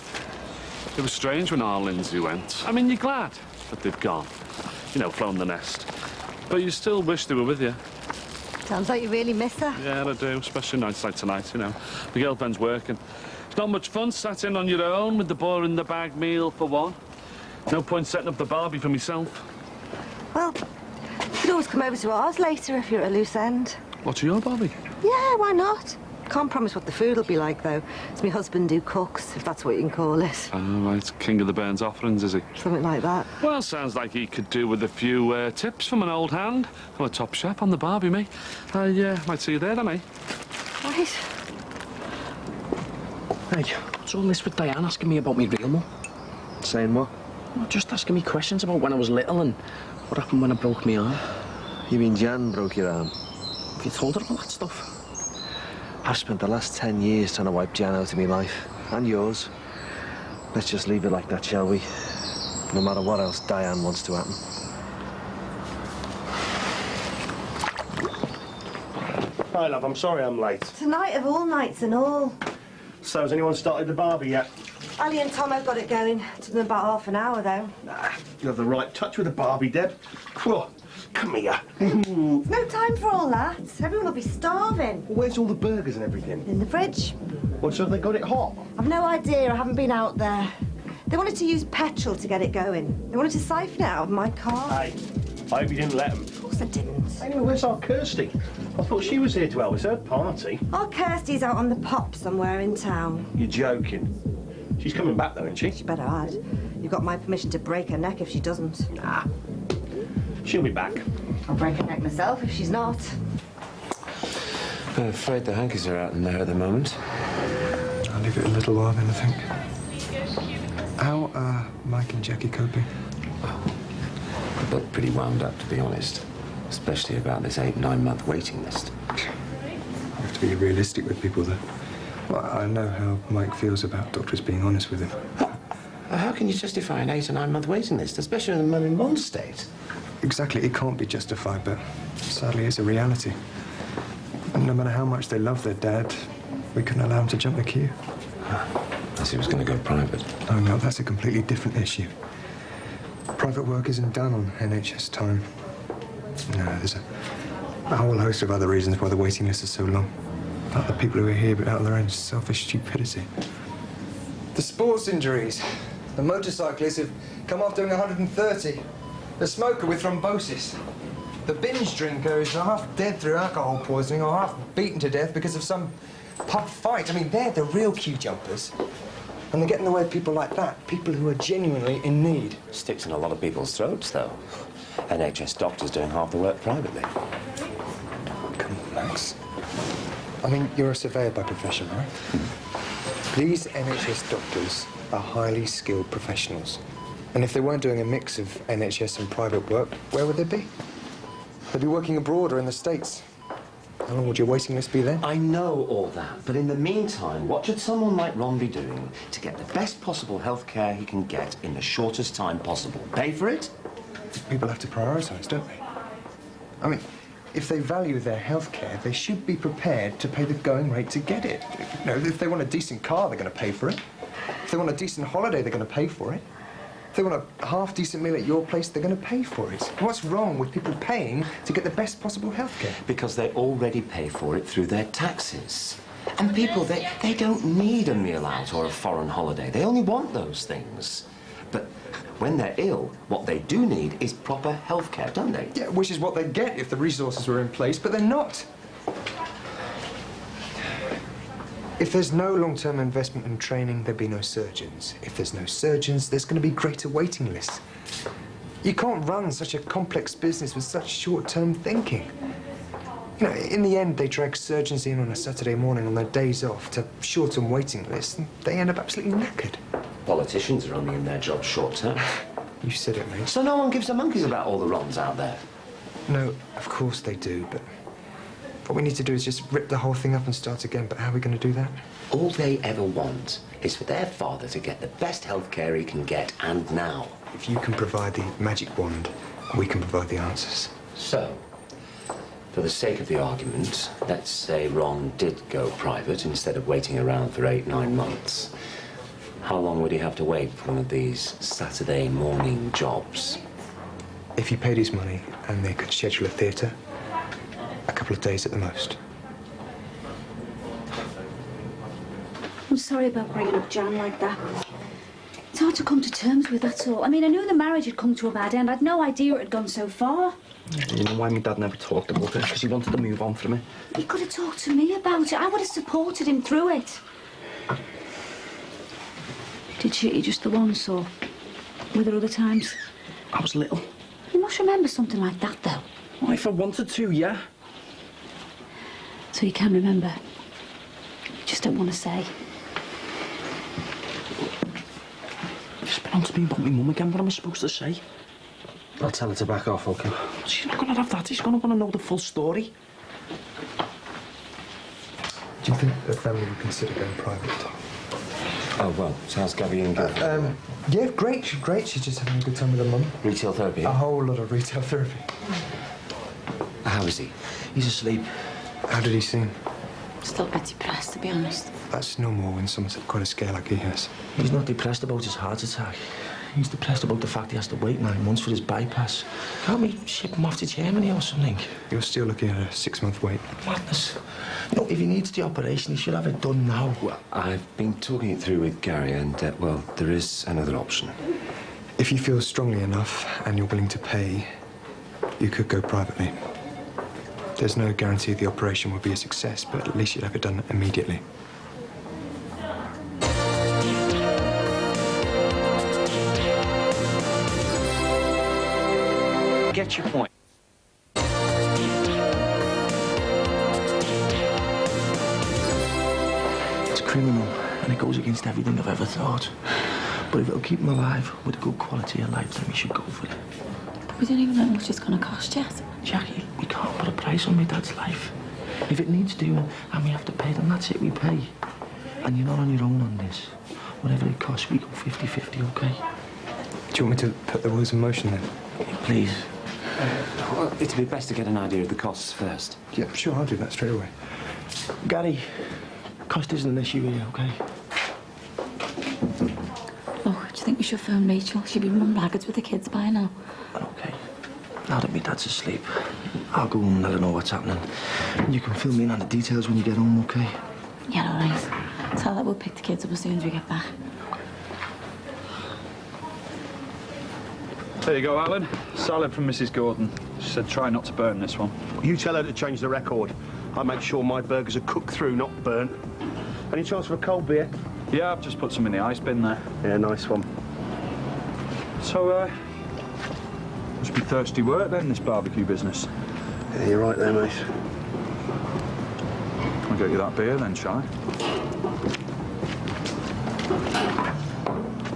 It was strange when our Lindsay went. I mean, you're glad that they've gone. You know, flown the nest. But you still wish they were with you. Sounds like you really miss her. Yeah, I do, especially nights like tonight, you know. The girlfriend's working. It's not much fun sat in on your own with the boring the bag meal for one. No point setting up the barbie for myself. Well, you could always come over to ours later if you're at a loose end. What's your barbie? Yeah, why not? Can't promise what the food will be like, though. It's my husband who cooks, if that's what you can call it. Oh, right. King of the Burns offerings, is he? Something like that. Well, sounds like he could do with a few tips from an old hand. I'm a top chef on the barbie, me. I might see you there, then, eh? Right. Hey, what's all this with Diane asking me about me real mum? Saying what? Not just asking me questions about when I was little and what happened when I broke my arm. You mean Jan broke your arm? Have you told her all that stuff? I've spent the last 10 years trying to wipe Jan out of my life. And yours. Let's just leave it like that, shall we? No matter what else Diane wants to happen. Hi, love, I'm sorry I'm late. Tonight of all nights and all. So, has anyone started the barbie yet? Ali and Tom have got it going. Took them about half an hour, though. Nah, you have the right touch with the barbie, Deb. Whoa, come here. No time for all that. Everyone will be starving. Where's all the burgers and everything? In the fridge. What, so have they got it hot? I've no idea. I haven't been out there. They wanted to use petrol to get it going. They wanted to siphon it out of my car. Hey, I hope you didn't let them. Of course I didn't. Anyway, where's our Kirsty? I thought she was here to help. It's her party. Our Kirsty's out on the pop somewhere in town. You're joking. She's coming back, though, isn't she? She better add. You've got my permission to break her neck if she doesn't. Nah. She'll be back. I'll break her neck myself if she's not. I'm afraid the hankies are out in there at the moment. I'll leave it a little while then, I think. How are Mike and Jackie coping? They're both pretty wound up, to be honest. Especially about this 8-9 month waiting list. You have to be realistic with people, though. Well, I know how Mike feels about doctors being honest with him. How can you justify an 8 or 9 month waiting list, especially in the mum and mum state? Exactly, it can't be justified, but sadly it's a reality. And no matter how much they love their dad, we couldn't allow him to jump the queue. As he was going to go private. Oh, no, that's a completely different issue. Private work isn't done on NHS time. No, there's a whole host of other reasons why the waiting list is so long. Not the people who are here, but out of their own selfish stupidity. The sports injuries. The motorcyclists have come off doing 130. The smoker with thrombosis. The binge drinker is half dead through alcohol poisoning or half beaten to death because of some pub fight. I mean, they're the real queue jumpers. And they get in the way of people like that, people who are genuinely in need. Sticks in a lot of people's throats, though. NHS doctors doing half the work privately. Come on, Max. I mean, you're a surveyor by profession, right? These NHS doctors are highly skilled professionals. And if they weren't doing a mix of NHS and private work, where would they be? They'd be working abroad or in the States. How long would your waiting list be then? I know all that, but in the meantime, what should someone like Ron be doing to get the best possible health care he can get in the shortest time possible? Pay for it? People have to prioritise, don't they? I mean, if they value their health care, they should be prepared to pay the going rate to get it. You know, if they want a decent car, they're going to pay for it. If they want a decent holiday, they're going to pay for it. If they want a half-decent meal at your place, they're going to pay for it. What's wrong with people paying to get the best possible health care? Because they already pay for it through their taxes. And people, they don't need a meal out or a foreign holiday. They only want those things. But when they're ill, what they do need is proper health care, don't they? Yeah, which is what they'd get if the resources were in place, but they're not. If there's no long-term investment in training, there'd be no surgeons. If there's no surgeons, there's going to be greater waiting lists. You can't run such a complex business with such short-term thinking. You know, in the end, they drag surgeons in on a Saturday morning on their days off to shorten waiting lists, and they end up absolutely knackered. Politicians are only in their job short-term. You said it, mate. So no one gives a monkeys about all the Rons out there? No, of course they do, but what we need to do is just rip the whole thing up and start again. But how are we going to do that? All they ever want is for their father to get the best health care he can get, and now. If you can provide the magic wand, we can provide the answers. So, for the sake of the argument, let's say Ron did go private instead of waiting around for 8-9 months. How long would he have to wait for one of these Saturday morning jobs? If you paid his money and they could schedule a theatre, a couple of days at the most. I'm sorry about bringing up Jan like that. It's hard to come to terms with, that's all. I mean, I knew the marriage had come to a bad end. I'd no idea it had gone so far. You know why my dad never talked about it? Because he wanted to move on from it. He could have talked to me about it. I would have supported him through it. Did she just the once, or were there other times? I was little. You must remember something like that, though. Well, if I wanted to, yeah. So you can remember. You just don't want to say. Just on to me about my mum again. What am I supposed to say? I'll tell her to back off, OK? She's not going to have that. She's going to want to know the full story. Do you think the family would consider going private? Oh, well, so how's Gabby and Gabby? Yeah, great. She's great. She's just having a good time with her mum. Retail therapy? A whole lot of retail therapy. How is he? He's asleep. How did he seem? Still a bit depressed, to be honest. That's normal when someone's got a scare like he has. He's not depressed about his heart attack. He's depressed about the fact he has to wait 9 months for his bypass. Can't we ship him off to Germany or something? You're still looking at a 6-month wait. Madness. You know, if he needs the operation, he should have it done now. Well, I've been talking it through with Gary, and, well, there is another option. If you feel strongly enough and you're willing to pay, you could go privately. There's no guarantee the operation will be a success, but at least you'd have it done immediately. Get your point. It's criminal, and it goes against everything I've ever thought. But if it'll keep him alive with a good quality of life, then we should go for it. But we don't even know how much it's going to cost yet. Jackie, we can't put a price on my dad's life. If it needs doing and we have to pay, then that's it, we pay. And you're not on your own on this. Whatever it costs, we go 50-50, OK? Do you want me to put the wheels in motion then? Please. Well, it'd be best to get an idea of the costs first. Yeah, sure, I'll do that straight away. Gary, cost isn't an issue here, OK? Oh, do you think we should phone Rachel? She'd be mum blackguards with the kids by now. OK. Now that my dad's asleep, I'll go home and let her know what's happening. And you can fill me in on the details when you get home, OK? Yeah, all right. Tell her we'll pick the kids up as soon as we get back. There you go, Alan. Salad from Mrs. Gordon. She said try not to burn this one. You tell her to change the record. I make sure my burgers are cooked through, not burnt. Any chance for a cold beer? Yeah, I've just put some in the ice bin there. Yeah, nice one. So, must be thirsty work then, this barbecue business. Yeah, you're right there, mate. I'll get you that beer then, shall I?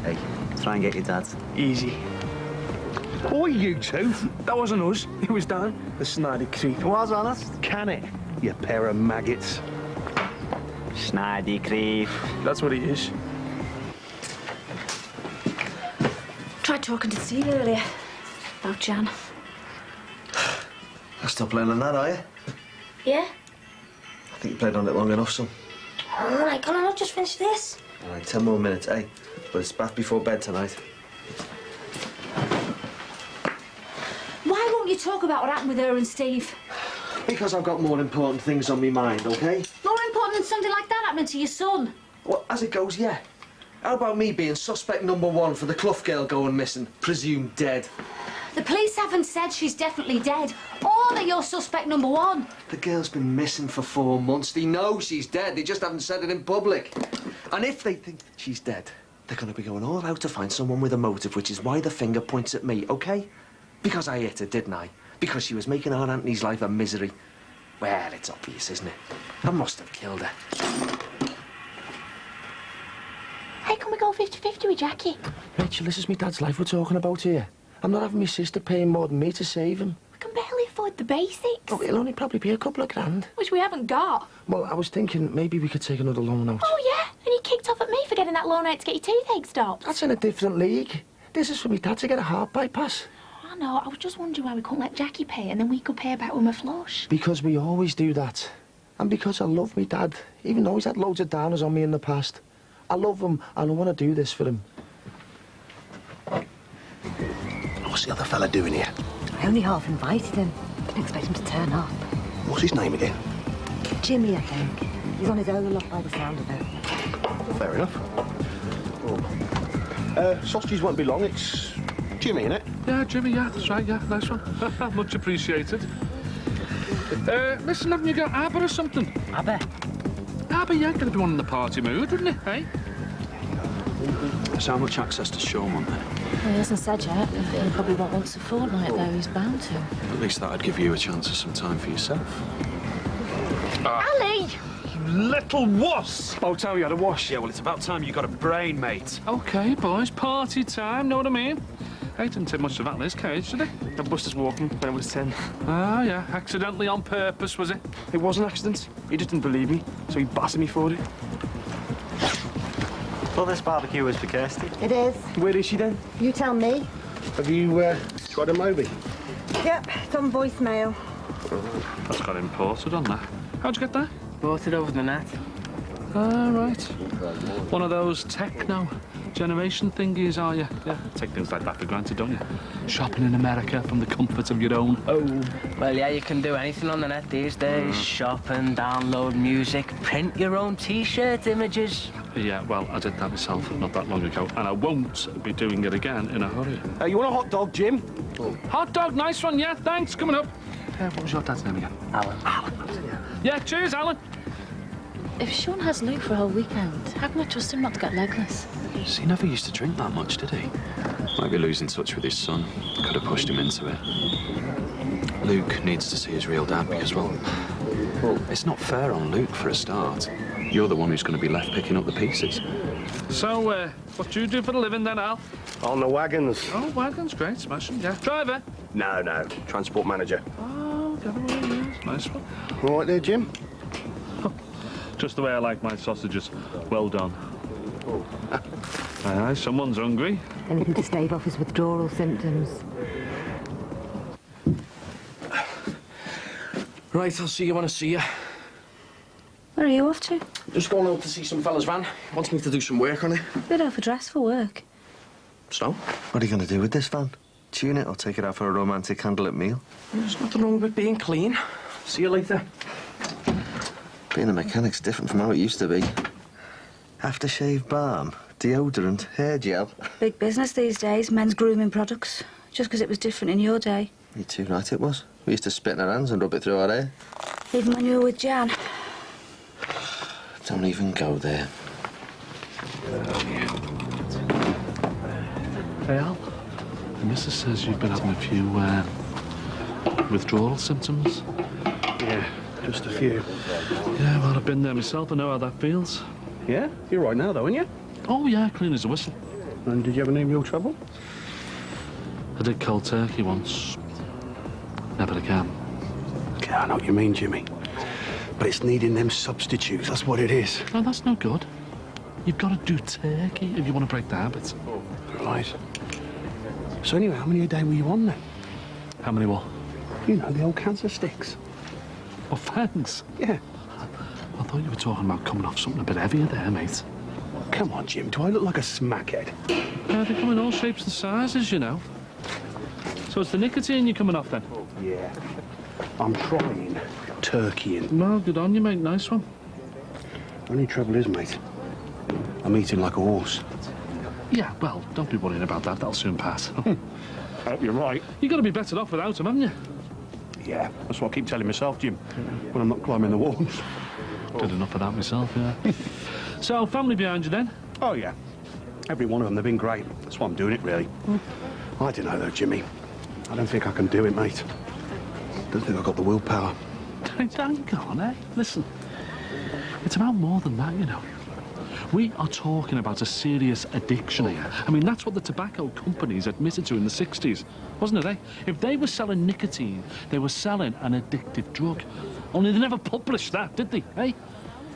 Hey, try and get your dad. Easy. Oi, you two. That wasn't us. It was Dan. The snidey creep. Was honest. Can it? You pair of maggots. Snidey creep. That's what he is. Tried talking to Steve earlier about Jan. You're still playing on that, are you? Yeah? I think you played on it long enough, son. All right, can I not just finish this? All right, 10 more minutes, eh? But it's bath before bed tonight. Why won't you talk about what happened with her and Steve? Because I've got more important things on my mind, OK? More important than something like that happening to your son. Well, as it goes, yeah. How about me being suspect #1 for the Clough girl going missing, presumed dead? The police haven't said she's definitely dead, or that you're suspect #1. The girl's been missing for 4 months. They know she's dead. They just haven't said it in public. And if they think that she's dead, they're going to be going all out to find someone with a motive, which is why the finger points at me, OK? Because I hit her, didn't I? Because she was making Aunt Anthony's life a misery. Well, it's obvious, isn't it? I must have killed her. Hey, can we go 50-50 with Jackie? Rachel, this is my dad's life we're talking about here. I'm not having my sister paying more than me to save him. We can barely afford the basics. Oh, it'll only probably be a couple of grand. Which we haven't got. Well, I was thinking maybe we could take another loan out. Oh, yeah? And he kicked off at me for getting that loan out to get your toothache stopped. That's in a different league. This is for me dad to get a heart bypass. I know, I was just wondering why we couldn't let Jackie pay and then we could pay back with a flush. Because we always do that. And because I love me dad, even though he's had loads of downers on me in the past. I love him and I want to do this for him. What's the other fella doing here? I only half invited him. Didn't expect him to turn up. What's his name again? Jimmy, I think. He's on his own a lot by the sound of it. Fair enough. Oh. Sausages won't be long. It's Jimmy, innit? Yeah, Jimmy, yeah, that's right, yeah, nice one. Much appreciated. Listen, haven't you got ABBA or something? ABBA? ABBA, yeah, gonna be one in the party mood, wouldn't it, eh? So how much access to Shawmont then? Well, he hasn't said yet. He'll probably want once a fortnight, though. He's bound to. At least that'd give you a chance of some time for yourself. Ali! little wuss! About time you had a wash. Yeah, well, it's about time you got a brain, mate. OK, boys, party time, know what I mean? He didn't take much of that in his cage, did he? The Buster's walking when I was 10. Ah, yeah, accidentally on purpose, was it? It was an accident. He just didn't believe me, so he battered me for it. Well, this barbecue was for Kirsty. It is. Where is she then? You tell me. Have you tried a Moby? Yep, it's on voicemail. That's got imported on that. How'd you get that? Bought it over the net. Ah, right. One of those techno generation thingies, are you? Yeah, take things like that for granted, don't you? Shopping in America from the comfort of your own home. Well, yeah, you can do anything on the net these days. Shopping, download music, print your own T-shirt images. Yeah, well, I did that myself not that long ago, and I won't be doing it again in a hurry. You want a hot dog, Jim? Hot dog, nice one, yeah, thanks, coming up. What was your dad's name again? Alan. Yeah, cheers, Alan. If Sean has Luke for a whole weekend, how can I trust him not to get legless? He never used to drink that much, did he? Might be losing touch with his son. Could have pushed him into it. Luke needs to see his real dad because, well, it's not fair on Luke for a start. You're the one who's going to be left picking up the pieces. So, what do you do for a living then, Al? On the wagons. Oh, wagons, great, smashing, yeah. Driver? No, transport manager. Oh, getaway, yes, nice one. All right there, Jim? Just the way I like my sausages. Well done. Aye, someone's hungry. Anything to stave off his withdrawal symptoms. Right, I'll see you when I see you. Where are you off to? Just going out to see some fella's van. Wants me to do some work on it. Bit overdressed for work. So? What are you going to do with this van? Tune it or take it out for a romantic candlelit meal? There's nothing wrong with being clean. See you later. Being a mechanic's different from how it used to be. Aftershave balm, deodorant, hair gel. Big business these days, men's grooming products. Just because it was different in your day. You're too right it was. We used to spit in our hands and rub it through our hair. Even when you were with Jan. Don't even go there. Hey, Al. The missus says you've been having a few, withdrawal symptoms. Yeah, just a few. Yeah, well, I've been there myself. I know how that feels. Yeah? You're right now, though, aren't you? Oh, yeah, clean as a whistle. And did you have any real trouble? I did cold turkey once. Never again. Yeah, I know what you mean, Jimmy. But it's needing them substitutes, that's what it is. No, that's no good. You've got to do turkey if you want to break the habit. Right. So anyway, how many a day were you on then? How many what? You know, the old cancer sticks. Oh, thanks. Yeah. I thought you were talking about coming off something a bit heavier there, mate. Come on, Jim, do I look like a smackhead? They come in all shapes and sizes, you know. So it's the nicotine you're coming off then? Yeah. I'm trying turkeying. Well, good on you, mate. Nice one. Only trouble is, mate, I'm eating like a horse. Yeah, well, don't be worrying about that. That'll soon pass. I hope you're right. You've got to be better off without him, haven't you? Yeah, that's what I keep telling myself, Jim, when I'm not climbing the walls. Did enough of that myself, yeah. So, family behind you then? Oh, yeah. Every one of them, they've been great. That's why I'm doing it, really. I don't know, though, Jimmy. I don't think I can do it, mate. Don't think I've got the willpower. Hang on, eh? Listen, it's about more than that, you know. We are talking about a serious addiction here. I mean, that's what the tobacco companies admitted to in the 60s, wasn't it, eh? If they were selling nicotine, they were selling an addictive drug. Only they never published that, did they, eh?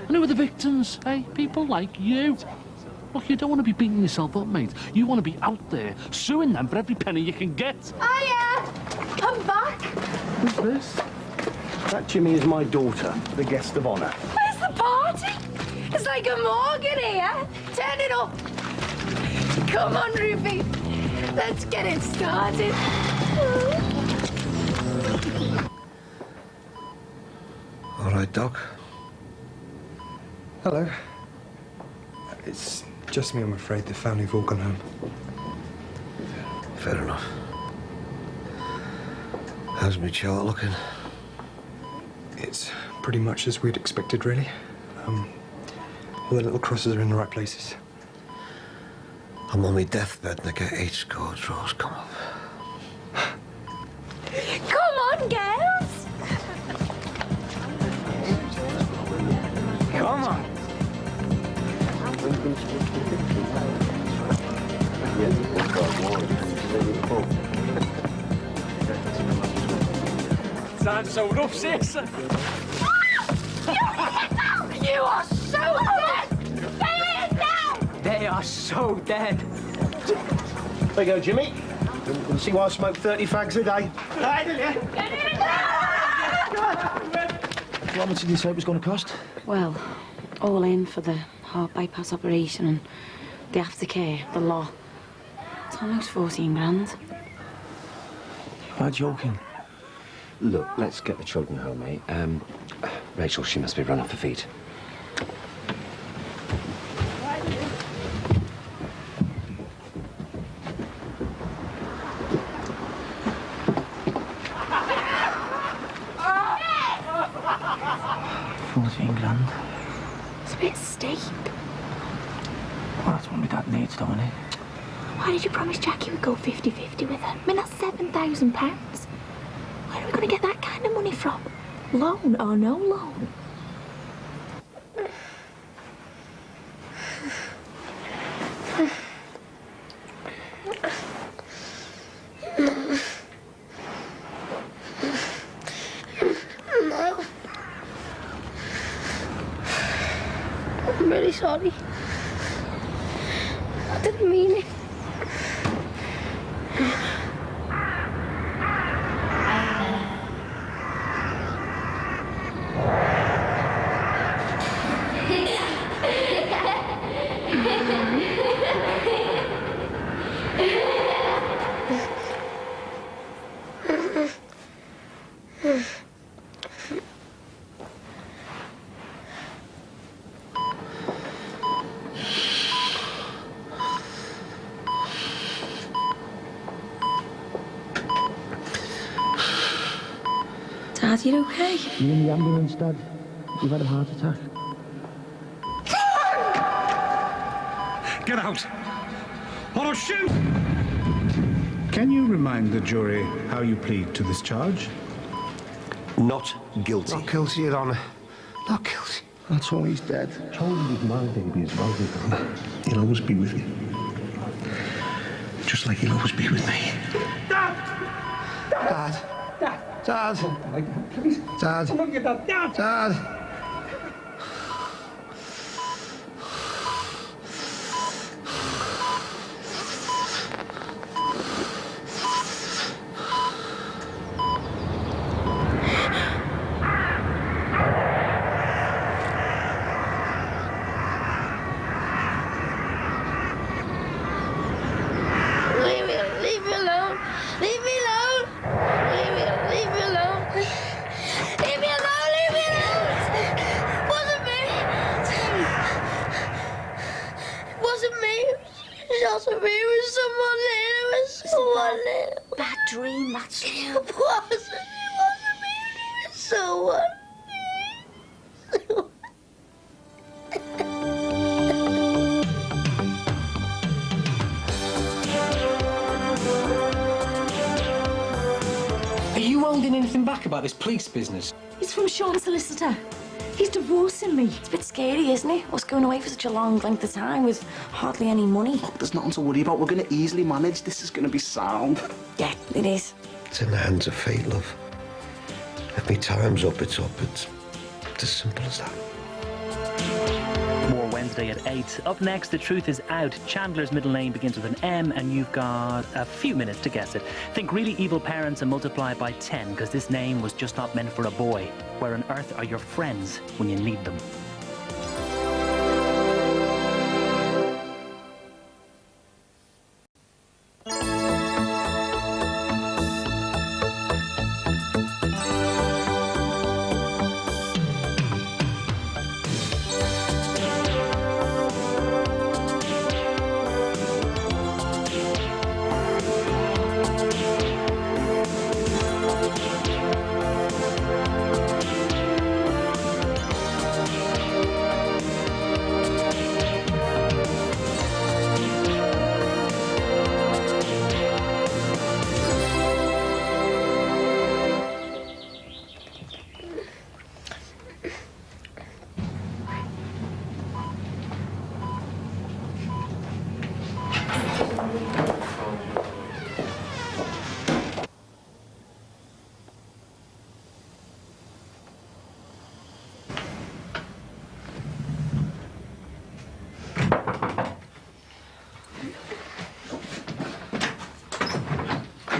And who were the victims, eh? People like you. Look, you don't want to be beating yourself up, mate. You want to be out there suing them for every penny you can get. Hiya! I'm back. Who's this? That, Jimmy, is my daughter, the guest of honour. Where's the party? It's like a morgue in here. Turn it up. Come on, Ruby. Let's get it started. All right, Doc. Hello. It's just me, I'm afraid. The family've all gone home. Fair enough. How's my chart looking? It's pretty much as we'd expected, really. All the little crosses are in the right places. I'm on my deathbed and I get 8 score draws come up. Come on, girls. times are so rough, sis. You are so dead! Stay in now! They are so dead. There you go, Jimmy. You see why I smoke 30 fags a day? How much did you say it was going to cost? Well, all in for the heart bypass operation and the aftercare, the lot. It's almost 14 grand. Am I joking? Look, let's get the children home, mate. Rachel, she must be run off her feet. £14,000. It's a bit steep. Well, that's what my dad needs, don't it? Why did you promise Jack you would go 50-50 with her? I mean, that's £7,000. Where are we going to get that kind of money from? Loan or no loan? No. I'm really sorry. I didn't mean it. Dad, you okay? You in the ambulance, Dad? You've had a heart attack. Get out! Or I'll shoot! Can you remind the jury how you plead to this charge? Not guilty. Not guilty, Your Honour. Not guilty. That's all, he's dead. Charlie was my baby as well, he'll always be with you. Just like he'll always be with me. Dad! Dad! Dad! Dad! Dad! Dad! Leave me alone. Leave me alone. Leave me alone. Leave me alone. Leave me alone. Leave me alone. It wasn't me. It wasn't me. It wasn't me. It was someone there. It was someone there. That dream, that's you. It wasn't. It wasn't me. It was someone. Are you holding anything back about this police business? It's from Sean's solicitor. He's divorcing me. It's a bit scary, isn't it? Us going away for such a long length of time with hardly any money. Look, there's nothing to worry about. We're going to easily manage. This is going to be sound. Yeah, it is. It's in the hands of fate, love. If me time's up, it's up. It's as simple as that. More Wednesday at 8. Up next, The Truth Is Out. Chandler's middle name begins with an M, and you've got a few minutes to guess it. Think really evil parents and multiply by 10, because this name was just not meant for a boy. Where on earth are your friends when you need them?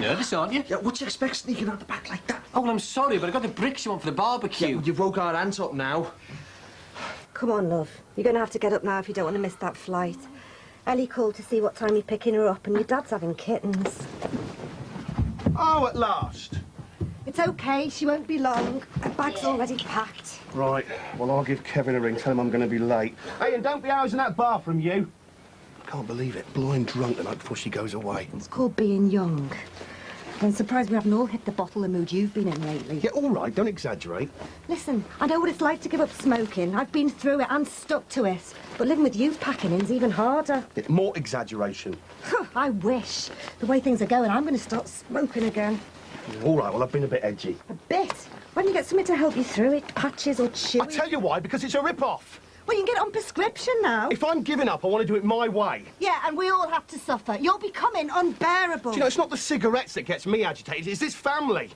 nervous, aren't you? Yeah, what do you expect sneaking out the back like that? Oh, well, I'm sorry, but I got the bricks you want for the barbecue. Yeah, well, you've woke our aunt up now. Come on, love. You're going to have to get up now if you don't want to miss that flight. Ellie called to see what time you're picking her up, and your dad's having kittens. Oh, at last. It's OK, she won't be long. Her bag's already packed. Right, well, I'll give Kevin a ring, tell him I'm going to be late. Hey, and don't be hours in that bathroom, you. Can't believe it. Blind drunk the night before she goes away. It's called being young. I'm surprised we haven't all hit the bottle of mood you've been in lately. Yeah, all right, don't exaggerate. Listen, I know what it's like to give up smoking. I've been through it and stuck to it. But living with you packing in's even harder. Yeah, more exaggeration. I wish. The way things are going, I'm going to start smoking again. All right, well, I've been a bit edgy. A bit? Why don't you get something to help you through it? Patches or chewy? I tell you why, because it's a rip-off. Well, you can get it on prescription now. If I'm giving up, I want to do it my way. Yeah, and we all have to suffer. You're becoming unbearable. Do you know, it's not the cigarettes that gets me agitated, it's this family.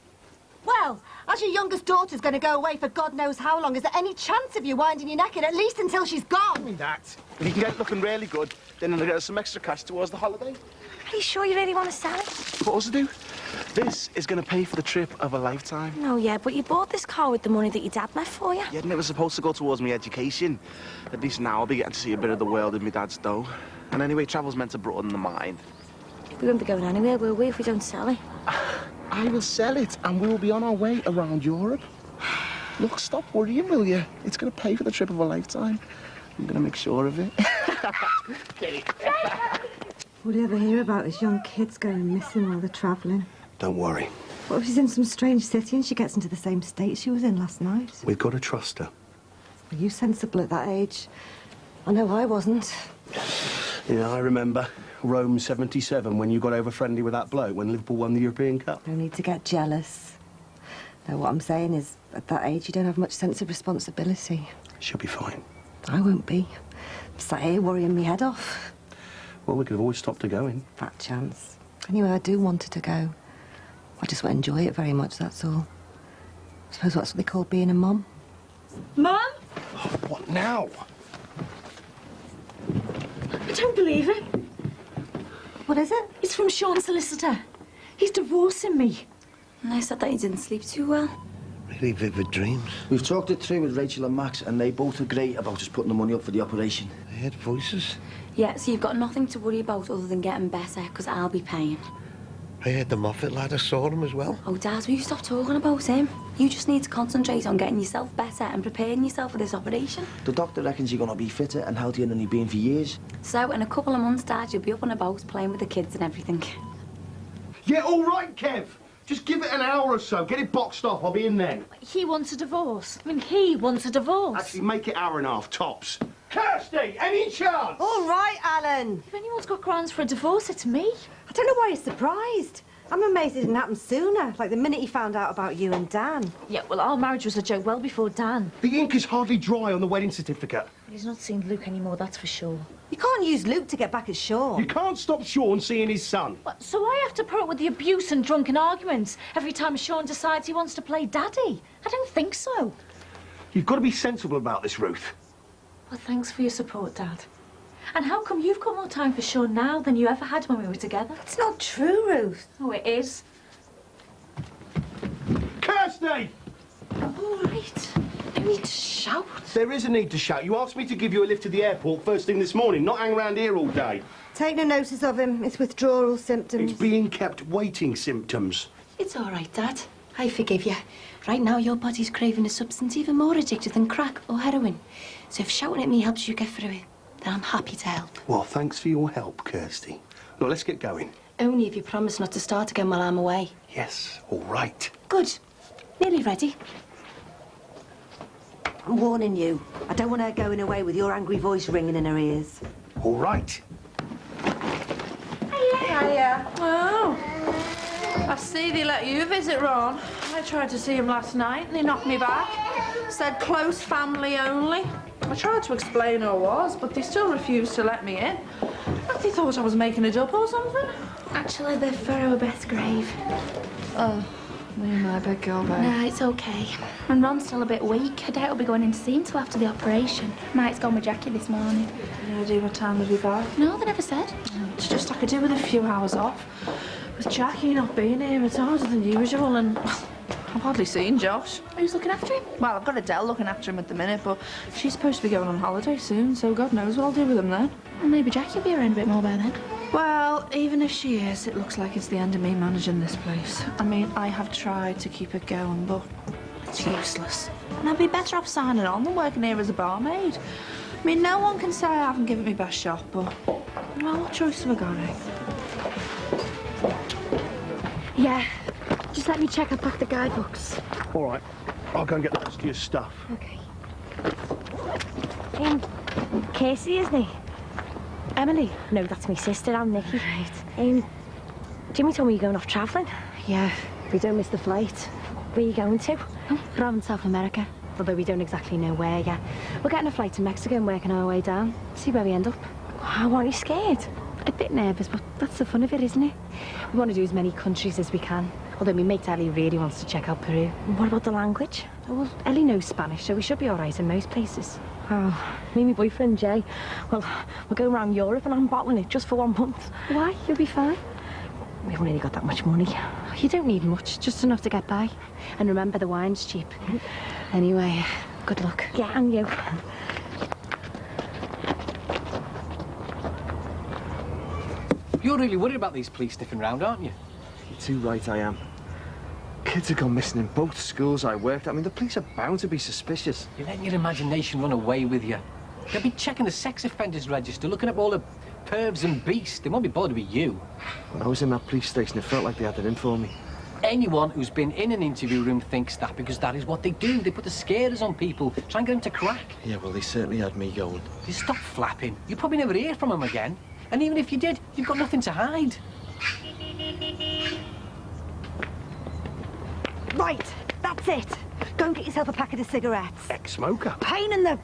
Well, as your youngest daughter's going to go away for God knows how long, is there any chance of you winding your neck in, at least until she's gone? I mean that. If you can get it looking really good, then I'll get us some extra cash towards the holiday. Are you sure you really want to sell it? Of course I do. This is going to pay for the trip of a lifetime. No, yeah, but you bought this car with the money that your dad left for you. Yeah, and it was supposed to go towards my education. At least now I'll be getting to see a bit of the world in my dad's dough. And anyway, travel's meant to broaden the mind. We won't be going anywhere, will we, if we don't sell it? I will sell it, and we'll be on our way around Europe. Look, stop worrying, will you? It's going to pay for the trip of a lifetime. I'm going to make sure of it. Get it. All you ever hear about is young kids going missing while they're travelling. Don't worry. What if she's in some strange city and she gets into the same state she was in last night? We've got to trust her. Were you sensible at that age? I know I wasn't. Yeah, I remember Rome 77 when you got over friendly with that bloke when Liverpool won the European Cup. No need to get jealous. No, what I'm saying is, at that age, you don't have much sense of responsibility. She'll be fine. I won't be. I'm sat here worrying me head off. Well, we could have always stopped her going. Fat chance. Anyway, I do want her to go. I just won't enjoy it very much, that's all. I suppose that's what they call being a mum. Mum? Oh, what now? I don't believe it. What is it? It's from Sean's solicitor. He's divorcing me. And I said that he didn't sleep too well. Really vivid dreams. We've talked it through with Rachel and Max, and they both agree about us putting the money up for the operation. I heard voices. Yeah, so you've got nothing to worry about other than getting better, because I'll be paying. I heard the Moffat lad. I saw him as well. Oh, Dad, will you stop talking about him? You just need to concentrate on getting yourself better and preparing yourself for this operation. The doctor reckons you're going to be fitter and healthier than you've been for years. So, in a couple of months, Dad, you'll be up and about playing with the kids and everything. Yeah, all right, Kev. Just give it an hour or so. Get it boxed off. I'll be in then. He wants a divorce. I mean, he wants a divorce. Actually, make it hour and a half, tops. Kirsty, any chance? All right, Alan. If anyone's got grounds for a divorce, it's me. I don't know why you're surprised. I'm amazed it didn't happen sooner, like the minute he found out about you and Dan. Yeah, well, our marriage was a joke well before Dan. The ink is hardly dry on the wedding certificate. He's not seen Luke anymore, that's for sure. You can't use Luke to get back at Sean. You can't stop Sean seeing his son. So I have to put up with the abuse and drunken arguments every time Sean decides he wants to play daddy? I don't think so. You've got to be sensible about this, Ruth. Well, thanks for your support, Dad. And how come you've got more time for Sean now than you ever had when we were together? It's not true, Ruth. Oh, it is. Kirsty! All right. No need to shout. There is a need to shout. You asked me to give you a lift to the airport first thing this morning, not hang around here all day. Take no notice of him. It's withdrawal symptoms. It's being kept waiting symptoms. It's all right, Dad. I forgive you. Right now, your body's craving a substance even more addictive than crack or heroin. So if shouting at me helps you get through it, then I'm happy to help. Well, thanks for your help, Kirsty. Look, let's get going. Only if you promise not to start again while I'm away. Yes, all right. Good. Nearly ready. I'm warning you. I don't want her going away with your angry voice ringing in her ears. All right. Hiya. Oh. I see they let you visit Ron. I tried to see him last night and he knocked me back. Said close family only. I tried to explain who I was, but they still refused to let me in. Like they thought I was making it up or something. Actually, they're for our best grave. Oh, me and my big girl, babe. Nah, it's okay. And Ron's still a bit weak. I doubt he'll be going in to see him till after the operation. Mike's gone with Jackie this morning. Any idea what time they'll be back? No, they never said. It's just I could do with a few hours off. With Jackie not being here, it's harder than usual, and I've hardly seen Josh. Who's looking after him? Well, I've got Adele looking after him at the minute, but she's supposed to be going on holiday soon, so God knows what I'll do with him then. Well, maybe Jackie will be around a bit more by then. Well, even if she is, it looks like it's the end of me managing this place. I mean, I have tried to keep it going, but it's useless. And I'd be better off signing on than working here as a barmaid. I mean, no one can say I haven't given it my best shot, but, well, what choice have I got, eh? Yeah, just let me check up back the guidebooks. All right, I'll go and get the rest of your stuff. Okay. Casey, isn't he? Emily? No, that's my sister. I'm Nikki. Right. Jimmy told me you're going off travelling. Yeah, we don't miss the flight. Where are you going to? We're in South America, although we don't exactly know where yet. We're getting a flight to Mexico and working our way down. See where we end up. How aren't you scared? A bit nervous, but that's the fun of it, isn't it? We want to do as many countries as we can. Although my mate Ellie really wants to check out Peru. What about the language? Oh, well, Ellie knows Spanish, so we should be all right in most places. Oh, me and my boyfriend, Jay. Well, we're going around Europe and I'm bottling it just for 1 month. Why? You'll be fine. We haven't really got that much money. You don't need much, just enough to get by. And remember, the wine's cheap. Anyway, good luck. Yeah, and you. You're really worried about these police sniffing round, aren't you? You're too right, I am. Kids have gone missing in both schools I worked at. I mean, the police are bound to be suspicious. You're letting your imagination run away with you. They'll be checking the sex offenders register, looking up all the pervs and beasts. They won't be bothered with you. When I was in that police station, it felt like they had it in for me. Anyone who's been in an interview room thinks that because that is what they do. They put the scares on people, try and get them to crack. Yeah, well, they certainly had me going. You stop flapping. You probably never hear from them again. And even if you did, you've got nothing to hide. Right, that's it. Go and get yourself a packet of cigarettes. Ex-smoker? Pain in the...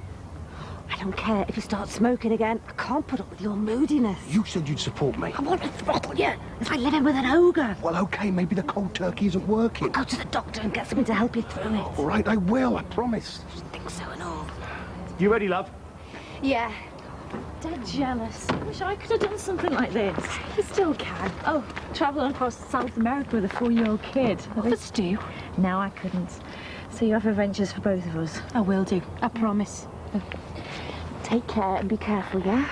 I don't care if you start smoking again. I can't put up with your moodiness. You said you'd support me. I want to throttle you. It's like living with an ogre. Well, OK, maybe the cold turkey isn't working. Go to the doctor and get something to help you through it. All right, I will, I promise. I think so and all. You ready, love? Yeah. Dead jealous. I wish I could have done something like this. You still can. Oh, travelling across South America with a 4-year-old kid. Others do. No, I couldn't. So you have adventures for both of us. I will do. I promise. Take care and be careful, yeah?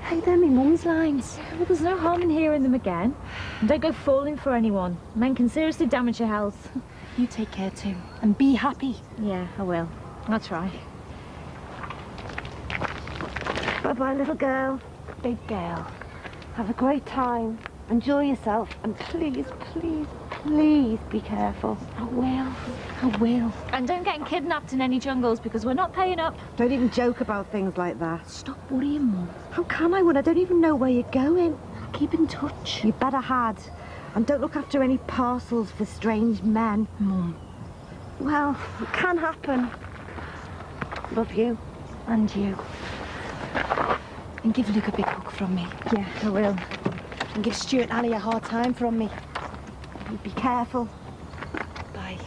Hey, they're my mum's lines. Well, there's no harm in hearing them again. And don't go falling for anyone. Men can seriously damage your health. You take care too. And be happy. Yeah, I will. I'll try. Bye-bye, little girl. Big girl. Have a great time. Enjoy yourself. And please, please, please be careful. I will. I will. And don't get kidnapped in any jungles because we're not paying up. Don't even joke about things like that. Stop worrying, Mum. How can I when I don't even know where you're going? Keep in touch. You better had. And don't look after any parcels for strange men. Mum. Well, it can happen. Love you. And you. And give Luke a big hug from me. Yeah, I will. And give Stuart and Annie a hard time from me. And be careful. Bye.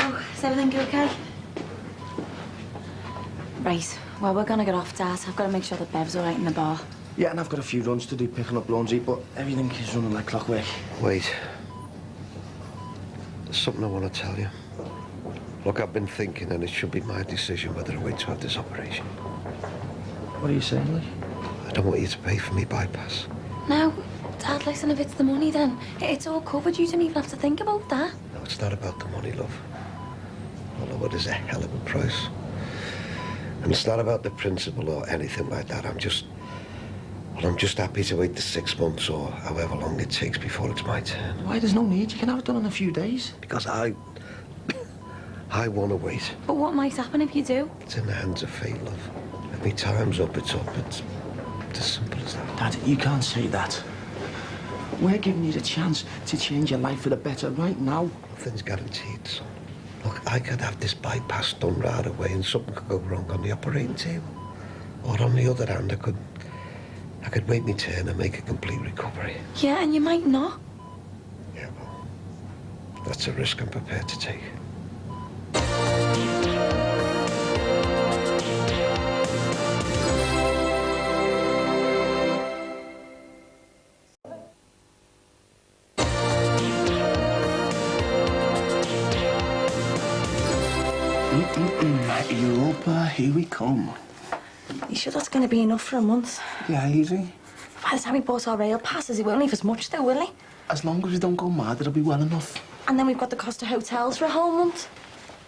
Oh, is everything okay? Right, well, we're gonna get off, Dad. I've got to make sure that Bev's all right in the bar. Yeah, and I've got a few runs to do picking up laundry, but everything is running like clockwork. Wait. There's something I want to tell you. Look, I've been thinking, and it should be my decision whether I wait to have this operation. What are you saying, Lee? I don't want you to pay for me bypass. No, Dad, listen, if it's the money, then it's all covered. You don't even have to think about that. No, it's not about the money, love. Although it is a hell of a price. And it's not about the principle or anything like that. I'm just happy to wait the 6 months or however long it takes before it's my turn. Why? There's no need. You can have it done in a few days. Because I want to wait. But what might happen if you do? It's in the hands of fate, love. If my time's up, it's up. It's as simple as that. Dad, you can't say that. We're giving you the chance to change your life for the better right now. Nothing's guaranteed, son. Look, I could have this bypass done right away and something could go wrong on the operating table. Or on the other hand, I could wait my turn and make a complete recovery. Yeah, and you might not. Yeah, well, that's a risk I'm prepared to take. Europa, here we come. You sure that's going to be enough for a month? Yeah, easy. By the time we bought our rail passes, he won't leave us much though, will he? As long as we don't go mad, it'll be well enough. And then we've got the cost of hotels for a whole month.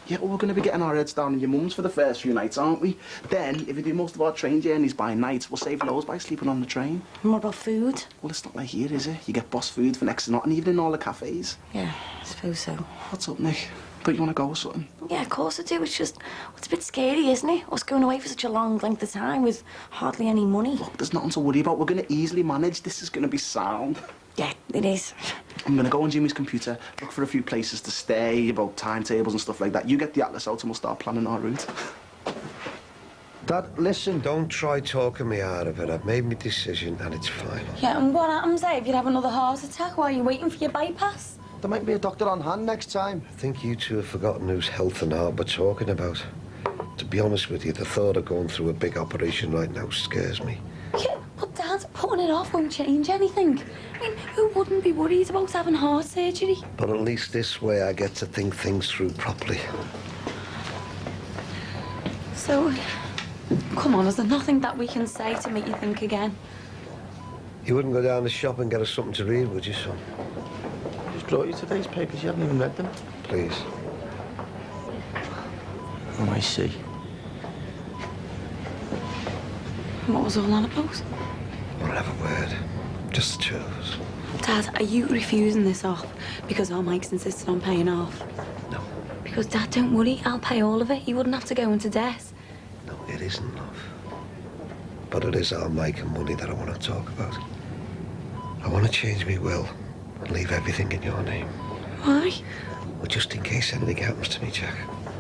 Yeah, well, we're going to be getting our heads down in your mum's for the first few nights, aren't we? Then, if we do most of our train journeys by night, we'll save loads by sleeping on the train. And what about food? Well, it's not like here, is it? You get boss food for next to nothing, even in all the cafes. Yeah, I suppose so. What's up, Nick? Don't you want to go or something? Yeah, of course I do. It's just, it's a bit scary, isn't it? Us going away for such a long length of time with hardly any money. Look, there's nothing to worry about. We're going to easily manage. This is going to be sound. Yeah, it is. I'm going to go on Jimmy's computer, look for a few places to stay, about timetables and stuff like that. You get the atlas out and we'll start planning our route. Dad, listen, don't try talking me out of it. I've made my decision and it's final. Yeah, and what happens, if you have another heart attack while you're waiting for your bypass? There might be a doctor on hand next time. I think you two have forgotten whose health and heart we're talking about. To be honest with you, the thought of going through a big operation right now scares me. Yeah, but Dad, putting it off won't change anything. I mean, who wouldn't be worried about having heart surgery? But at least this way I get to think things through properly. So, come on, is there nothing that we can say to make you think again? You wouldn't go down the shop and get us something to read, would you, son? I just brought you today's papers. You haven't even read them. Please. Oh, I see. What was all that about? Won't have a word. Just the two of us. Dad, are you refusing this off because our Mike's insisted on paying off? No. Because, Dad, don't worry, I'll pay all of it. You wouldn't have to go into debt. No, it isn't, love. But it is our Mike and money that I want to talk about. I want to change me will and leave everything in your name. Why? Well, just in case anything happens to me, Jack.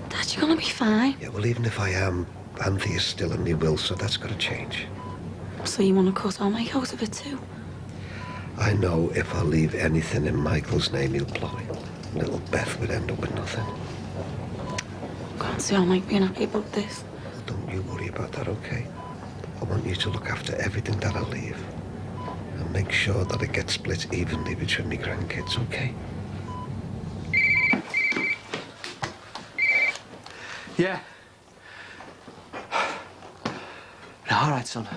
Dad, you're gonna be fine. Yeah, well, even if I am, Anthea's still in me will, so that's got to change. So you want to cut our Mike out of it too? I know if I leave anything in Michael's name, he'll blow it. Little Beth would end up with nothing. Can't see our Mike being happy about this. Don't you worry about that, okay? I want you to look after everything that I leave and make sure that it gets split evenly between me grandkids, okay? Yeah. All right, son.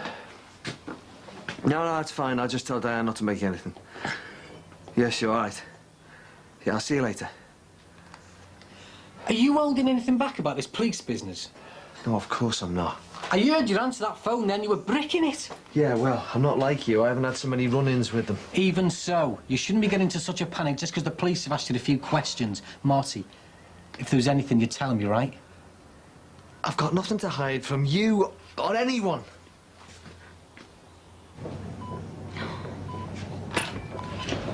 No, it's fine. I'll just tell Diane not to make anything. Yes, you're all right. Yeah, I'll see you later. Are you holding anything back about this police business? No, of course I'm not. I heard you answer that phone then, you were bricking it. Yeah, well, I'm not like you. I haven't had so many run-ins with them. Even so, you shouldn't be getting into such a panic just because the police have asked you a few questions. Marty, if there was anything, you'd tell me, right? I've got nothing to hide from you or anyone.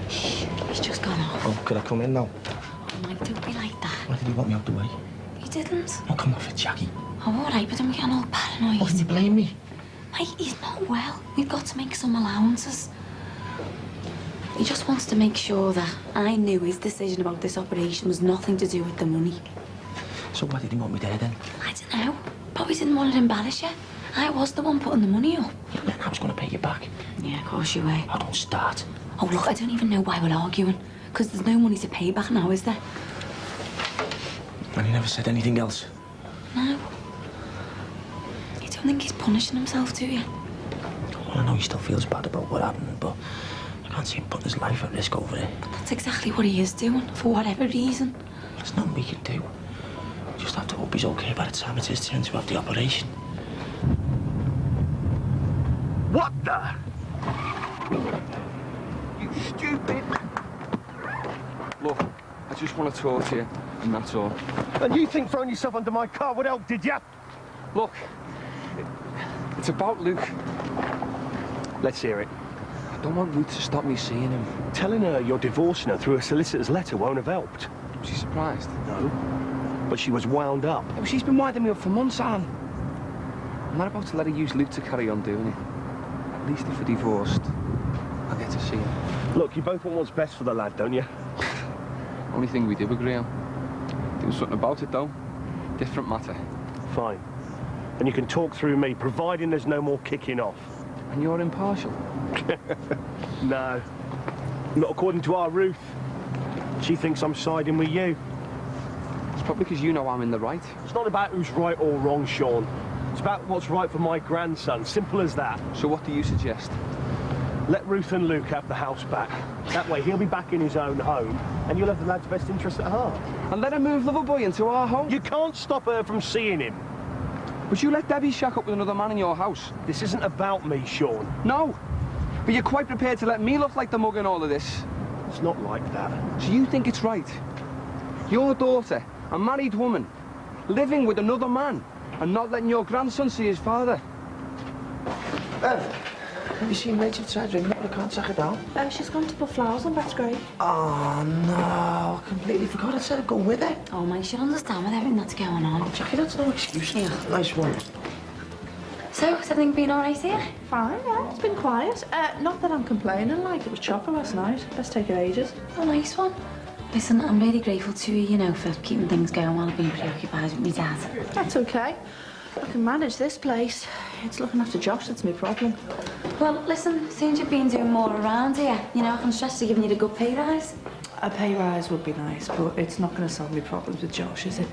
Shh, he's just gone off. Oh, could I come in now? Oh, Mike, don't be like that. Why did he want me out the way? He didn't. Oh, come off it, Jackie. Oh, all right, but I'm getting all paranoid. Why didn't you blame me? Mike, he's not well. We've got to make some allowances. He just wants to make sure that I knew his decision about this operation was nothing to do with the money. So why did he want me there then? I don't know. Probably didn't want to embarrass you. I was the one putting the money up. Yeah, then I was going to pay you back. Yeah, of course you were. Oh, don't start. Oh, look, I don't even know why we're arguing. Because there's no money to pay back now, is there? And he never said anything else? No. You don't think he's punishing himself, do you? Well, I know he still feels bad about what happened, but I can't see him putting his life at risk over it. That's exactly what he is doing, for whatever reason. There's nothing we can do. We just have to hope he's okay by the time it's his turn to have the operation. What the? You stupid. Look, I just want to talk to you, and that's all. And you think throwing yourself under my car would help, did ya? Look, it's about Luke. Let's hear it. I don't want Luke to stop me seeing him. Telling her you're divorcing her through a solicitor's letter won't have helped. Was she surprised? No. But she was wound up. Yeah, well, she's been winding me up for months, Anne. I'm not about to let her use Luke to carry on doing it. At least if we're divorced, I'll get to see him. Look, you both want what's best for the lad, don't you? Only thing we do agree on. Do something about it, though. Different matter. Fine. And you can talk through me, providing there's no more kicking off. And you're impartial? No. Not according to our Ruth. She thinks I'm siding with you. It's Probably because you know I'm in the right. It's not about who's right or wrong, Sean. It's about what's right for my grandson. Simple as that. So what do you suggest? Let Ruth and Luke have the house back. That way he'll be back in his own home and you'll have the lad's best interests at heart. And let her move Loverboy into our home? You can't stop her from seeing him. Would you let Debbie shack up with another man in your house? This isn't about me, Sean. No. But you're quite prepared to let me look like the mug in all of this. It's not like that. So you think it's right? Your daughter, a married woman, living with another man and not letting your grandson see his father? Bev, have you seen Rachel try drinking it? I can't track her down. She's gone to put flowers on Beth's grave. Oh, no. I completely forgot. I said I'd go with her. Oh, Mike, she'll understand with everything that's going on. Jackie, that's no excuse. Nice one. So, has everything been all right here? Fine, yeah. It's been quiet. Not that I'm complaining, like, it was chocker last night. Best take it ages. Oh, nice one. Listen, I'm really grateful to you, you know, for keeping things going while I've been preoccupied with me dad. That's okay. I can manage this place. It's looking after Josh that's my problem. Well, listen, since you've been doing more around here, you know, I can stress to giving you a good pay rise. A pay rise would be nice, but it's not going to solve my problems with Josh, is it?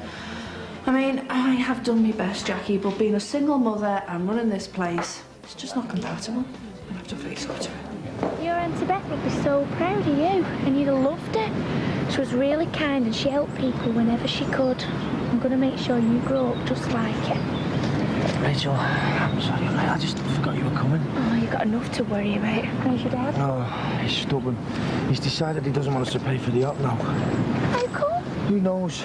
I mean, I have done my best, Jackie, but being a single mother and running this place, it's just not compatible. I have to face up to it. Your Auntie Beth would be so proud of you, and you'd have loved her. She was really kind and she helped people whenever she could. I'm going to make sure you grow up just like her. Rachel, I'm sorry, I just forgot you were coming. Oh, you've got enough to worry about. How's your dad? Oh, he's stubborn. He's decided he doesn't want us to pay for the yacht now. How come? Who knows?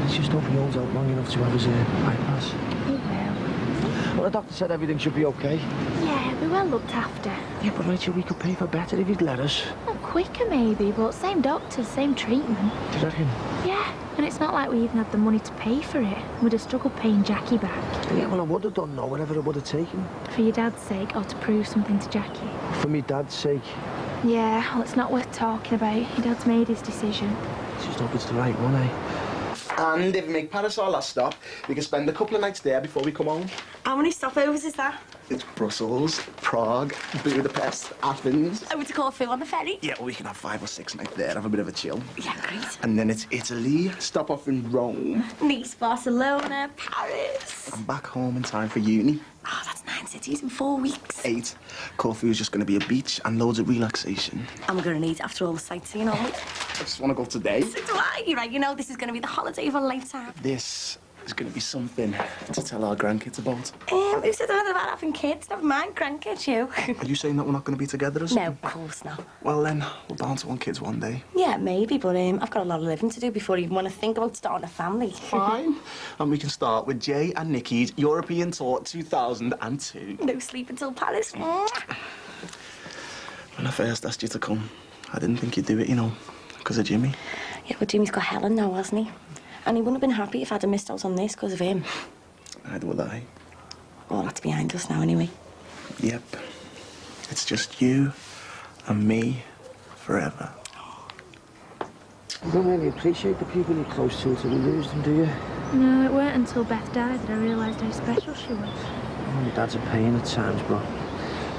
Let's just hope he holds out long enough to have his bypass. He will. Well, the doctor said everything should be okay. Yeah, we're well looked after. Yeah, but Rachel, we could pay for better if he'd let us. Well, quicker maybe, but same doctors, same treatment. Do you reckon? Yeah, and it's not like we even had the money to pay for it. We'd have struggled paying Jackie back. Yeah, well, I would have done, though, whatever it would have taken. For your dad's sake, or to prove something to Jackie. For me dad's sake. Yeah, well, it's not worth talking about. Your dad's made his decision. Just hope it's the right one, eh? And if we make Paris our last stop, we can spend a couple of nights there before we come home. How many stopovers is that? It's Brussels, Prague, Budapest, Athens. Over to Corfu on the ferry? Yeah, well, we can have 5 or 6 nights there, have a bit of a chill. Yeah, great. And then it's Italy, stop off in Rome. Nice, Barcelona, Paris. I'm back home in time for uni. Oh, that's 9 cities in 4 weeks. 8. Corfu is just going to be a beach and loads of relaxation. And we're going to need after all the sightseeing, aren't we? I just want to go today. So do I. You're right, you know, this is going to be the holiday of a lifetime. This is going to be something to tell our grandkids about. Who said anything about having kids? Never mind, grandkids, you. Are you saying that we're not going to be together or something? No, of course not. Well, then, we're bound to want kids one day. Yeah, maybe, but I've got a lot of living to do before I even want to think about starting a family. Fine. And we can start with Jay and Nikki's European Tour 2002. No sleep until Paris. When I first asked you to come, I didn't think you'd do it, you know, because of Jimmy. Yeah, but Jimmy's got Helen now, hasn't he? And he wouldn't have been happy if I'd have missed out on this because of him. Neither would I. Well, that's behind us now, anyway. Yep. It's just you and me forever. You don't really appreciate the people you're close to until you lose them, do you? No, it weren't until Beth died that I realised how special she was. Oh, your dad's a pain at times, but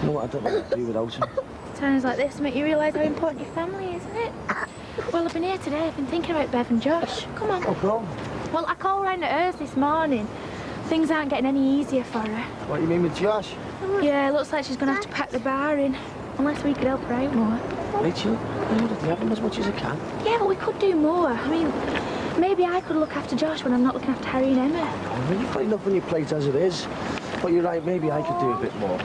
you know what, I don't know what to do without him. Times like this make you realise how important your family is, isn't it? Well, I've been here today. I've been thinking about Bev and Josh. Come on. Oh, come. Well, I called round at hers this morning. Things aren't getting any easier for her. What, you mean with Josh? Yeah, it looks like she's going to have to pack the bar in. Unless we could help her out more. Rachel, you know that you have him as much as I can. Yeah, but we could do more. I mean, maybe I could look after Josh when I'm not looking after Harry and Emma. Oh, well, you've got enough on your plate as it is. But you're right, maybe I could do a bit more.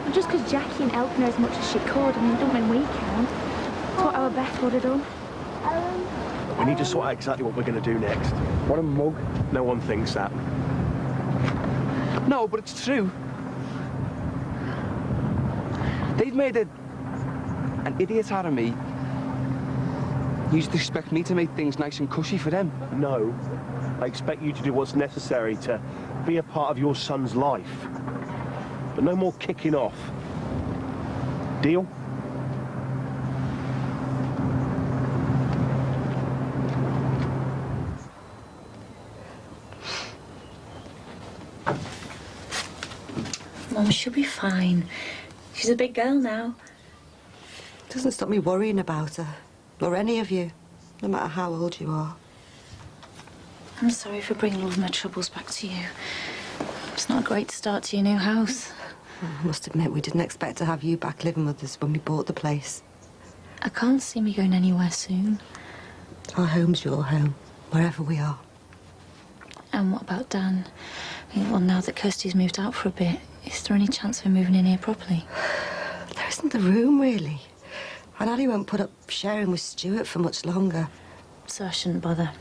And just because Jackie ain't helping her as much as she could, I mean, it don't mean we can. That's what our Beth would have done. We need to sort out exactly what we're going to do next. What a mug. No one thinks that. No, but it's true. They've made an idiot out of me. You just expect me to make things nice and cushy for them? No. I expect you to do what's necessary to be a part of your son's life. But no more kicking off. Deal? Mum, she'll be fine. She's a big girl now. Doesn't stop me worrying about her, or any of you, no matter how old you are. I'm sorry for bringing all of my troubles back to you. It's not a great start to your new house. I must admit, we didn't expect to have you back living with us when we bought the place. I can't see me going anywhere soon. Our home's your home, wherever we are. And what about Dan? Well, now that Kirsty's moved out for a bit, is there any chance of him moving in here properly? There isn't the room, really. And Ali won't put up sharing with Stuart for much longer. So I shouldn't bother.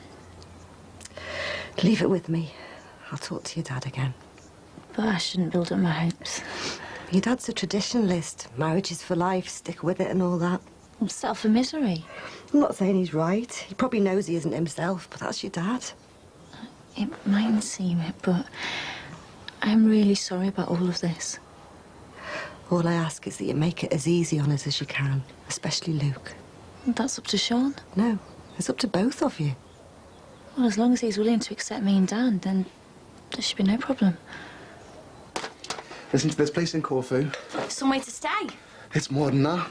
Leave it with me. I'll talk to your dad again. But I shouldn't build up my hopes. Your dad's a traditionalist. Marriage is for life, stick with it and all that. I'm set up for misery. I'm not saying he's right. He probably knows he isn't himself, but that's your dad. It mightn't seem it, but I'm really sorry about all of this. All I ask is that you make it as easy on us as you can, especially Luke. That's up to Sean. No, it's up to both of you. Well, as long as he's willing to accept me and Dan, then there should be no problem. Listen to this place in Corfu. Somewhere to stay. It's more than that.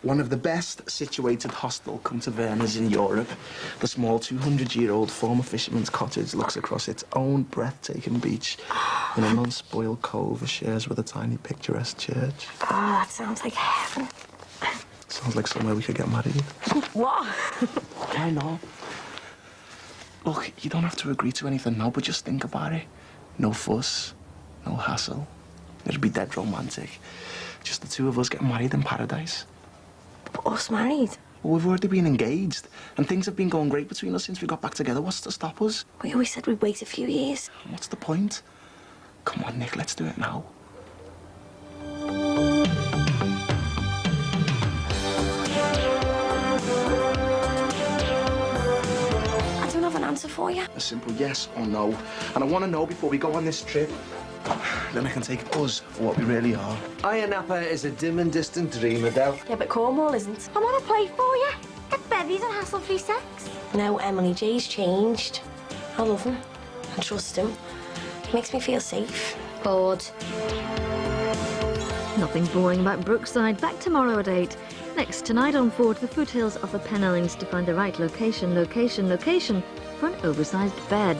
One of the best situated hostel come to Verna's in Europe. The small 200-year-old former fisherman's cottage looks across its own breathtaking beach in an unspoiled cove it shares with a tiny picturesque church. Oh, that sounds like heaven. Sounds like somewhere we could get married. What? I know. Look, you don't have to agree to anything now, but just think about it. No fuss, no hassle. It'd be dead romantic. Just the two of us getting married in paradise. Us married? Well, we've already been engaged, and things have been going great between us since we got back together. What's to stop us? We always said we'd wait a few years. What's the point? Come on, Nick, let's do it now. I don't have an answer for you. A simple yes or no. And I want to know before we go on this trip. Then I can take us for what we really are. Iron Napa is a dim and distant dream, Adele. Yeah, but Cornwall isn't. I'm on a play for you. Get bevies and hassle-free sex. No, Emily, Jay's changed. I love him. I trust him. He makes me feel safe. Bored. Nothing boring about Brookside. Back tomorrow at 8. Next, tonight on 4 to the foothills of the Pennines to find the right location for an oversized bed.